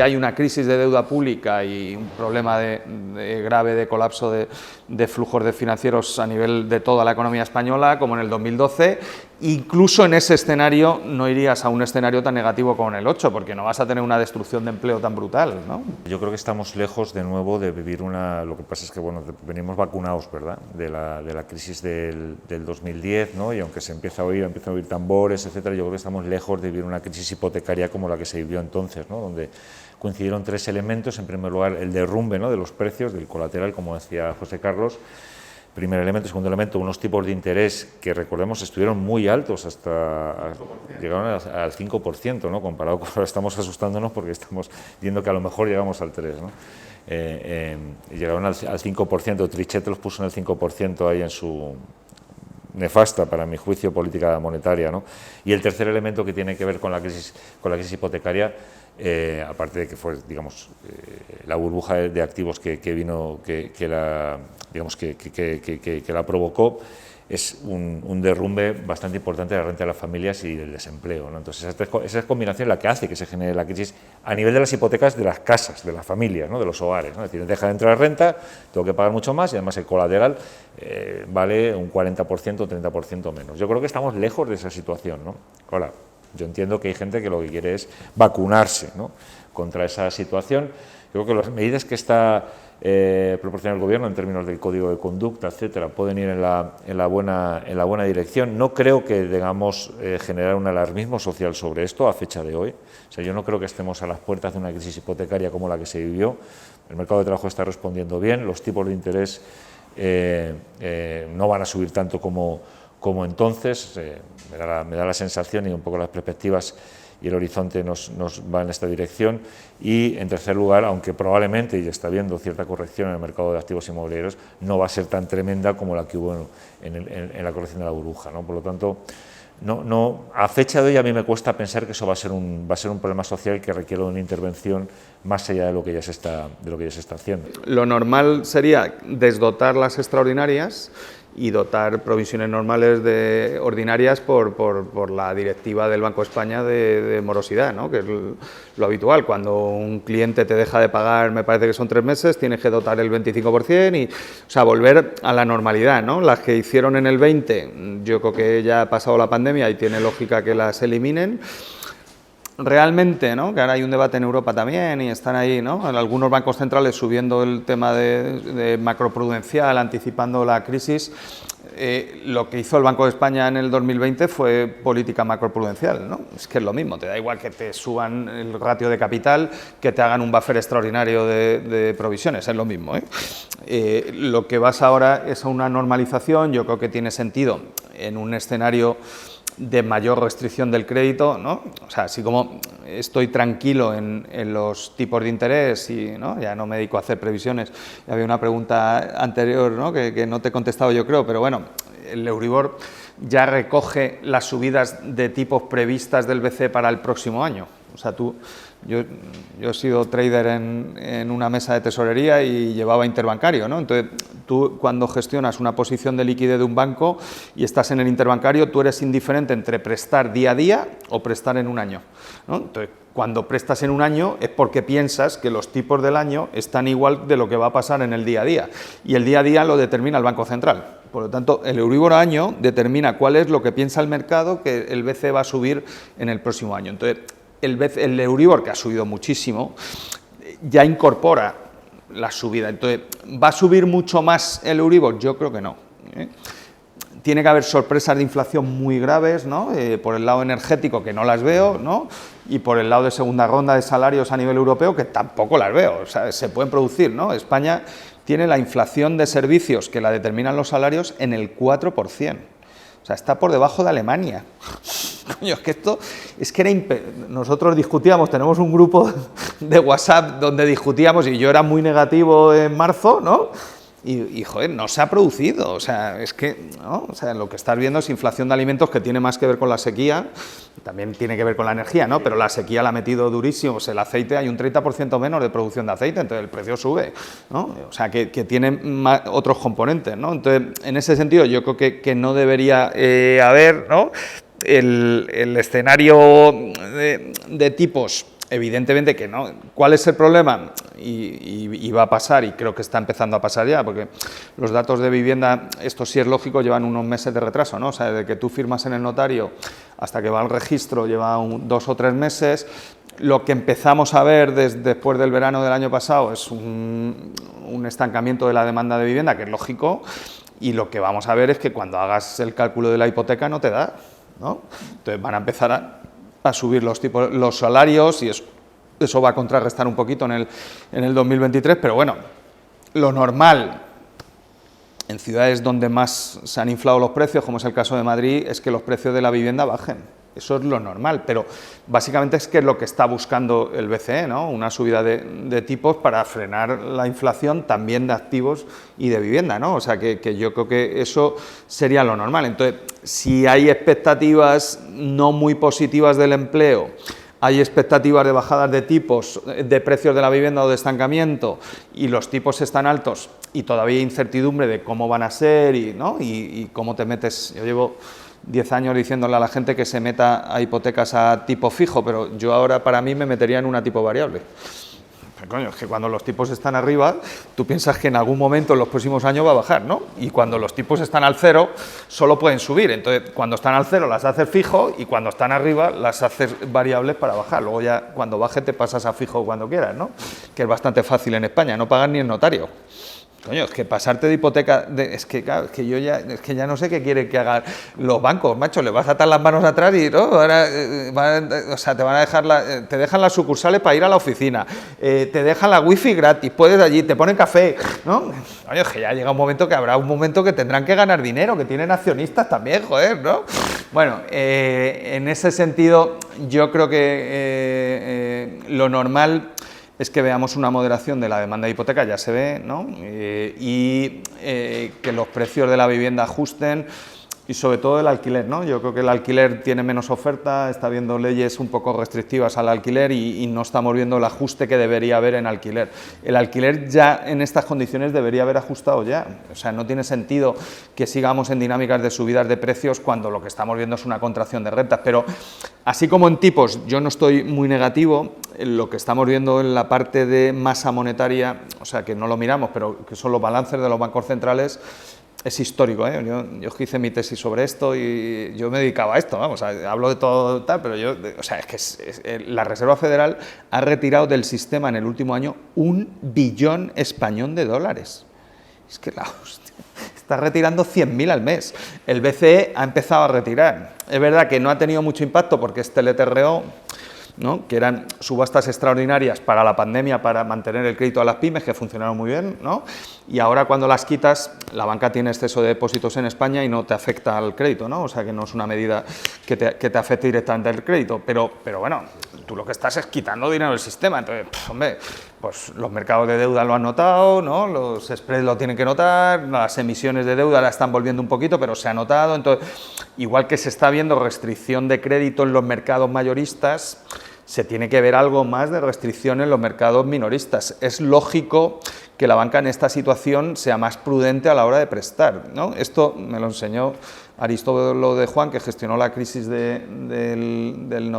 hay una crisis de deuda pública y un problema grave de colapso de flujos de financieros a nivel de toda la economía española, como en el 2012, incluso en ese escenario no irías a un escenario tan negativo como en el 8, porque no vas a tener una destrucción de empleo tan brutal, ¿no? Yo creo que estamos lejos de nuevo de vivir lo que pasa es que, bueno, venimos vacunados, ¿verdad?, de la crisis del 2010, ¿no? Y aunque se empieza a oír tambores, etcétera, yo creo que estamos lejos de vivir una crisis hipotecaria como la que se vivió entonces, ¿no? Donde coincidieron tres elementos. En primer lugar, el derrumbe, ¿no?, de los precios, del colateral, como decía José Carlos. Primer elemento. Segundo elemento, unos tipos de interés que, recordemos, estuvieron muy altos, llegaron al 5%, ¿no?, comparado con ahora estamos asustándonos porque estamos viendo que a lo mejor llegamos al 3%, ¿no? Llegaron al 5%, Trichet los puso en el 5% ahí en su nefasta, para mi juicio, política monetaria, ¿no? Y el tercer elemento que tiene que ver con la crisis hipotecaria, aparte de que fue, digamos, la burbuja de activos que la provocó, es un derrumbe bastante importante de la renta de las familias y del desempleo, ¿no? Entonces, esa combinación es la que hace que se genere la crisis a nivel de las hipotecas de las casas, de las familias, ¿no?, de los hogares, ¿no? Es decir, deja de entrar renta, tengo que pagar mucho más y además el colateral vale un 40% o 30% menos. Yo creo que estamos lejos de esa situación, ¿no? Ahora, yo entiendo que hay gente que lo que quiere es vacunarse, ¿no?, contra esa situación. Creo que las medidas que está proporciona el Gobierno en términos del código de conducta, etcétera, pueden ir en la buena dirección. No creo que debamos generar un alarmismo social sobre esto a fecha de hoy. O sea, yo no creo que estemos a las puertas de una crisis hipotecaria como la que se vivió. El mercado de trabajo está respondiendo bien, los tipos de interés no van a subir tanto como entonces. Me da la sensación y un poco las perspectivas y el horizonte nos va en esta dirección. Y, en tercer lugar, aunque probablemente, y está habiendo cierta corrección en el mercado de activos inmobiliarios, no va a ser tan tremenda como la que hubo en la corrección de la burbuja, ¿no? Por lo tanto, a fecha de hoy a mí me cuesta pensar que eso va a ser un problema social que requiere una intervención más allá de lo que ya se está haciendo. Lo normal sería desdotar las extraordinarias y dotar provisiones normales ordinarias por la directiva del Banco de España de morosidad, ¿no? Que es lo habitual. Cuando un cliente te deja de pagar, me parece que son 3 meses, tienes que dotar el 25% y, o sea, volver a la normalidad, ¿no? Las que hicieron en el 20, yo creo que ya ha pasado la pandemia y tiene lógica que las eliminen. Realmente, ¿no? Que ahora hay un debate en Europa también y están ahí, ¿no? Algunos bancos centrales subiendo el tema de macroprudencial, anticipando la crisis. Lo que hizo el Banco de España en el 2020 fue política macroprudencial, ¿no? Es que es lo mismo, te da igual que te suban el ratio de capital, que te hagan un buffer extraordinario de provisiones, es lo mismo, ¿eh? Lo que vas ahora es a una normalización, yo creo que tiene sentido en un escenario de mayor restricción del crédito, ¿no? O sea, así como estoy tranquilo en los tipos de interés y, ¿no?, ya no me dedico a hacer previsiones. Había una pregunta anterior, ¿no?, que no te he contestado yo creo, pero bueno, el Euribor ya recoge las subidas de tipos previstas del BCE para el próximo año. O sea, yo he sido trader en una mesa de tesorería y llevaba interbancario, ¿no? Entonces, tú cuando gestionas una posición de liquidez de un banco y estás en el interbancario, tú eres indiferente entre prestar día a día o prestar en un año, ¿no? Entonces, cuando prestas en un año es porque piensas que los tipos del año están igual de lo que va a pasar en el día a día. Y el día a día lo determina el Banco Central. Por lo tanto, el Euribor año determina cuál es lo que piensa el mercado que el BCE va a subir en el próximo año. Entonces, el Euribor, que ha subido muchísimo, ya incorpora la subida. Entonces, ¿va a subir mucho más el Euribor? Yo creo que no, ¿eh? Tiene que haber sorpresas de inflación muy graves, ¿no? Por el lado energético, que no las veo, ¿no? Y por el lado de segunda ronda de salarios a nivel europeo, que tampoco las veo. O sea, se pueden producir, ¿no? España tiene la inflación de servicios, que la determinan los salarios, en el 4%. O sea, está por debajo de Alemania. Coño, es que esto, es que era nosotros discutíamos, tenemos un grupo de WhatsApp donde discutíamos y yo era muy negativo en marzo, ¿no? Y joder, no se ha producido, o sea, es que, ¿no? O sea, lo que estás viendo es inflación de alimentos que tiene más que ver con la sequía, también tiene que ver con la energía, ¿no? Pero la sequía la ha metido durísimo, o sea, el aceite, hay un 30% menos de producción de aceite, entonces el precio sube, ¿no? O sea, que tiene otros componentes, ¿no? Entonces, en ese sentido, yo creo que no debería haber, ¿no?, el escenario de tipos. Evidentemente que no. ¿Cuál es el problema? Y va a pasar, y creo que está empezando a pasar ya, porque los datos de vivienda, esto sí es lógico, llevan unos meses de retraso, ¿no? O sea, desde que tú firmas en el notario hasta que va al registro lleva 2 o 3 meses. Lo que empezamos a ver después del verano del año pasado es un estancamiento de la demanda de vivienda, que es lógico, y lo que vamos a ver es que cuando hagas el cálculo de la hipoteca no te da, ¿no? Entonces van a empezar a subir los salarios y eso va a contrarrestar un poquito en el 2023, pero bueno, lo normal en ciudades donde más se han inflado los precios, como es el caso de Madrid, es que los precios de la vivienda bajen. Eso es lo normal, pero básicamente es que es lo que está buscando el BCE, ¿no? Una subida de tipos para frenar la inflación también de activos y de vivienda, ¿no? O sea, que yo creo que eso sería lo normal. Entonces, si hay expectativas no muy positivas del empleo, hay expectativas de bajadas de tipos, de precios de la vivienda o de estancamiento, y los tipos están altos y todavía hay incertidumbre de cómo van a ser y cómo te metes. Yo llevo 10 años diciéndole a la gente que se meta a hipotecas a tipo fijo, pero yo ahora para mí me metería en una tipo variable. coño, es que cuando los tipos están arriba, tú piensas que en algún momento en los próximos años va a bajar, ¿no? Y cuando los tipos están al cero, solo pueden subir. Entonces, cuando están al cero las haces fijo y cuando están arriba las haces variables para bajar. Luego ya cuando baje te pasas a fijo cuando quieras, ¿no? Que es bastante fácil en España, no pagas ni el notario. Coño, es que pasarte de hipoteca, es que claro, es que ya no sé qué quiere que hagan los bancos, macho, le vas a atar las manos atrás y ¿no? Ahora, o sea, te van a dejar te dejan las sucursales para ir a la oficina, te dejan la wifi gratis, puedes allí, te ponen café, ¿no? Coño, es que ya llega un momento que habrá un momento que tendrán que ganar dinero, que tienen accionistas también, joder, ¿no? Bueno, en ese sentido, yo creo que lo normal es que veamos una moderación de la demanda de hipoteca, ya se ve, ¿no? Y que los precios de la vivienda ajusten y sobre todo el alquiler, ¿no? Yo creo que el alquiler tiene menos oferta, está habiendo leyes un poco restrictivas al alquiler y no estamos viendo el ajuste que debería haber en alquiler. El alquiler ya en estas condiciones debería haber ajustado ya, o sea, no tiene sentido que sigamos en dinámicas de subidas de precios cuando lo que estamos viendo es una contracción de rentas, pero así como en tipos yo no estoy muy negativo, lo que estamos viendo en la parte de masa monetaria, o sea, que no lo miramos, pero que son los balances de los bancos centrales, es histórico, ¿eh? Yo hice mi tesis sobre esto y yo me dedicaba a esto, vamos, hablo de todo tal, pero o sea, es que la Reserva Federal ha retirado del sistema en el último año 1 billón español de dólares. Es que la hostia, está retirando 100.000 al mes. El BCE ha empezado a retirar. Es verdad que no ha tenido mucho impacto porque este LTRO, ¿no? Que eran subastas extraordinarias para la pandemia, para mantener el crédito a las pymes, que funcionaron muy bien, ¿no? Y ahora cuando las quitas, la banca tiene exceso de depósitos en España y no te afecta al crédito, ¿no? O sea que no es una medida que te afecte directamente al crédito, pero bueno, tú lo que estás es quitando dinero del sistema, entonces, hombre, pues los mercados de deuda lo han notado, ¿no? Los spreads lo tienen que notar, las emisiones de deuda la están volviendo un poquito, pero se ha notado, entonces, igual que se está viendo restricción de crédito en los mercados mayoristas, se tiene que ver algo más de restricción en los mercados minoristas. Es lógico que la banca en esta situación sea más prudente a la hora de prestar, ¿no? Esto me lo enseñó Aristóbulo de Juan, que gestionó la crisis del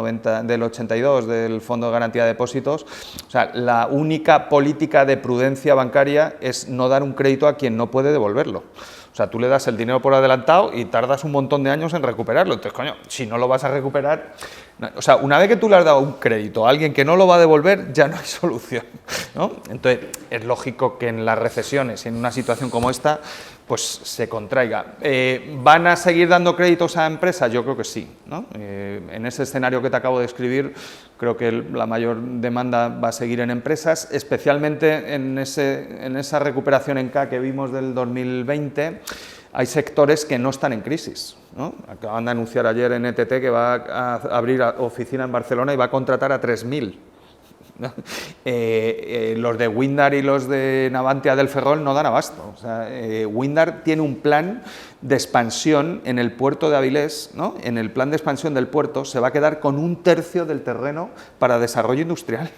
82 del Fondo de Garantía de Depósitos. O sea, la única política de prudencia bancaria es no dar un crédito a quien no puede devolverlo. O sea, tú le das el dinero por adelantado y tardas un montón de años en recuperarlo. Entonces, coño, si no lo vas a recuperar... O sea, una vez que tú le has dado un crédito a alguien que no lo va a devolver, ya no hay solución, ¿no? Entonces, es lógico que en las recesiones, en una situación como esta, pues se contraiga. ¿Van a seguir dando créditos a empresas? Yo creo que sí, ¿no? En ese escenario que te acabo de describir, creo que la mayor demanda va a seguir en empresas, especialmente en esa recuperación en K que vimos del 2020, hay sectores que no están en crisis, ¿no? Acaban de anunciar ayer en ETT que va a abrir oficina en Barcelona y va a contratar a 3.000. ¿No? Los de Windar y los de Navantia del Ferrol no dan abasto. O sea, Windar tiene un plan de expansión en el puerto de Avilés, ¿no? En el plan de expansión del puerto se va a quedar con 1/3 del terreno para desarrollo industrial.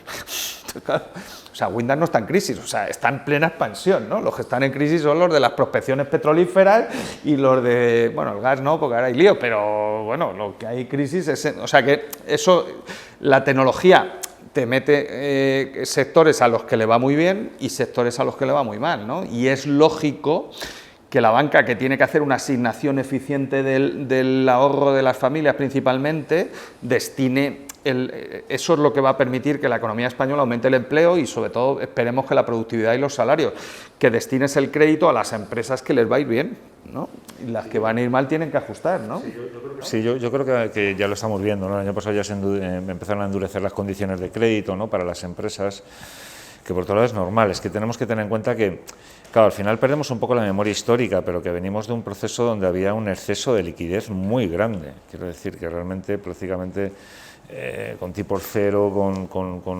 O sea, Windar no está en crisis, o sea, está en plena expansión, ¿no? Los que están en crisis son los de las prospecciones petrolíferas y los de, bueno, el gas no, porque ahora hay lío, pero bueno, lo que hay crisis es, o sea, que eso, la tecnología te mete sectores a los que le va muy bien y sectores a los que le va muy mal, ¿no? Y es lógico que la banca, que tiene que hacer una asignación eficiente del ahorro de las familias principalmente, destine, eso es lo que va a permitir que la economía española aumente el empleo y sobre todo esperemos que la productividad y los salarios, que destines el crédito a las empresas que les va a ir bien, ¿no? Y las que van a ir mal tienen que ajustar, ¿no? Sí, yo creo que ya lo estamos viendo, ¿no? El año pasado ya empezaron a endurecer las condiciones de crédito, ¿no? Para las empresas, que por otro lado es normal, es que tenemos que tener en cuenta que, claro, al final perdemos un poco la memoria histórica, pero que venimos de un proceso donde había un exceso de liquidez muy grande, quiero decir que realmente prácticamente con tipos cero, con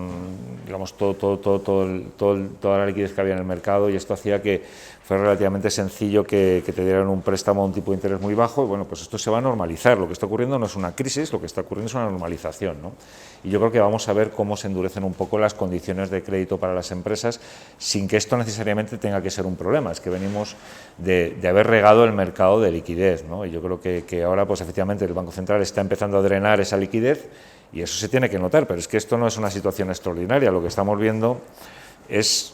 digamos toda la liquidez que había en el mercado, y esto hacía que fue relativamente sencillo que te dieran un préstamo a un tipo de interés muy bajo, y bueno, pues esto se va a normalizar. Lo que está ocurriendo no es una crisis, lo que está ocurriendo es una normalización, ¿no? Y yo creo que vamos a ver cómo se endurecen un poco las condiciones de crédito para las empresas, sin que esto necesariamente tenga que ser un problema. Es que venimos de haber regado el mercado de liquidez, ¿no? Y yo creo que ahora, pues efectivamente, el Banco Central está empezando a drenar esa liquidez, y eso se tiene que notar, pero es que esto no es una situación extraordinaria. Lo que estamos viendo es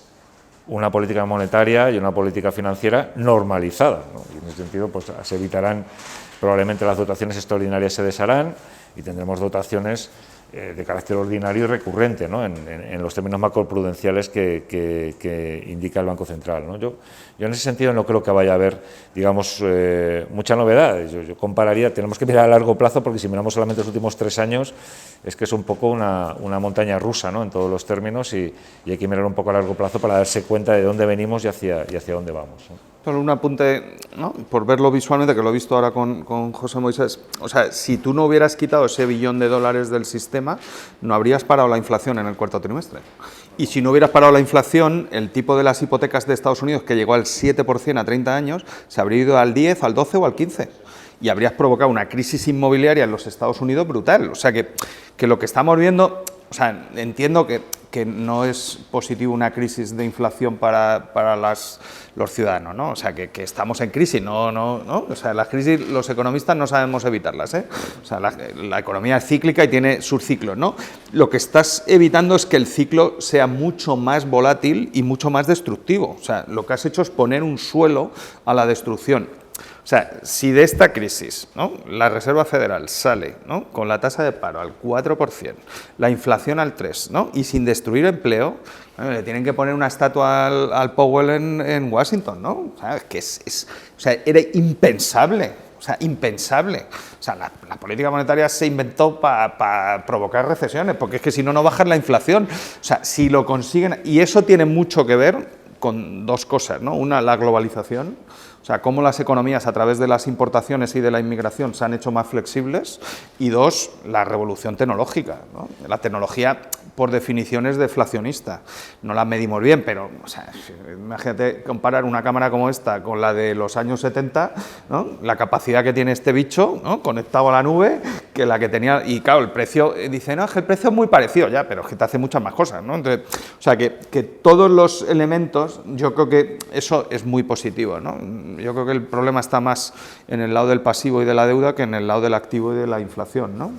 una política monetaria y una política financiera normalizada, ¿no? Y en ese sentido, pues se evitarán, probablemente las dotaciones extraordinarias se desharán y tendremos dotaciones de carácter ordinario y recurrente, ¿no? en los términos macroprudenciales que indica el Banco Central, ¿no? Yo en ese sentido no creo que vaya a haber, digamos, mucha novedad. Yo compararía, tenemos que mirar a largo plazo, porque si miramos solamente los últimos 3 años, es que es un poco una montaña rusa, ¿no? En todos los términos, y hay que mirar un poco a largo plazo para darse cuenta de dónde venimos y hacia dónde vamos, ¿no? Solo un apunte, ¿no? Por verlo visualmente, que lo he visto ahora con José Moisés. O sea, si tú no hubieras quitado ese $1 billón del sistema, no habrías parado la inflación en el cuarto trimestre. Y si no hubieras parado la inflación, el tipo de las hipotecas de Estados Unidos, que llegó al 7% a 30 años, se habría ido al 10, al 12 o al 15%. Y habrías provocado una crisis inmobiliaria en los Estados Unidos brutal. O sea, que lo que estamos viendo, o sea, entiendo que no es positivo una crisis de inflación para los ciudadanos, ¿no? O sea, que estamos en crisis, no. O sea, las crisis los economistas no sabemos evitarlas, ¿eh? O sea, la economía es cíclica y tiene sus ciclos, ¿no? Lo que estás evitando es que el ciclo sea mucho más volátil y mucho más destructivo. O sea, lo que has hecho es poner un suelo a la destrucción. O sea, si de esta crisis, ¿no?, la Reserva Federal sale, ¿no?, con la tasa de paro al 4%, la inflación al 3%, ¿no?, y sin destruir empleo, le tienen que poner una estatua al Powell en Washington, ¿no? O sea, es que o sea, era impensable. O sea, impensable. O sea, la política monetaria se inventó para provocar recesiones, porque es que si no, no bajan la inflación. O sea, si lo consiguen... Y eso tiene mucho que ver con 2 cosas, ¿no? Una, la globalización. O sea, cómo las economías a través de las importaciones y de la inmigración se han hecho más flexibles. Y 2, la revolución tecnológica, ¿no? La tecnología, por definición, es deflacionista. No la medimos bien, pero, o sea, imagínate comparar una cámara como esta con la de los años 70, ¿no? La capacidad que tiene este bicho, ¿no?, conectado a la nube, que la que tenía... Y claro, el precio, dice, no, es que el precio es muy parecido, ya, pero es que te hace muchas más cosas, ¿no? Entonces, o sea, que todos los elementos, yo creo que eso es muy positivo, ¿no? Yo creo que el problema está más en el lado del pasivo y de la deuda que en el lado del activo y de la inflación, ¿no?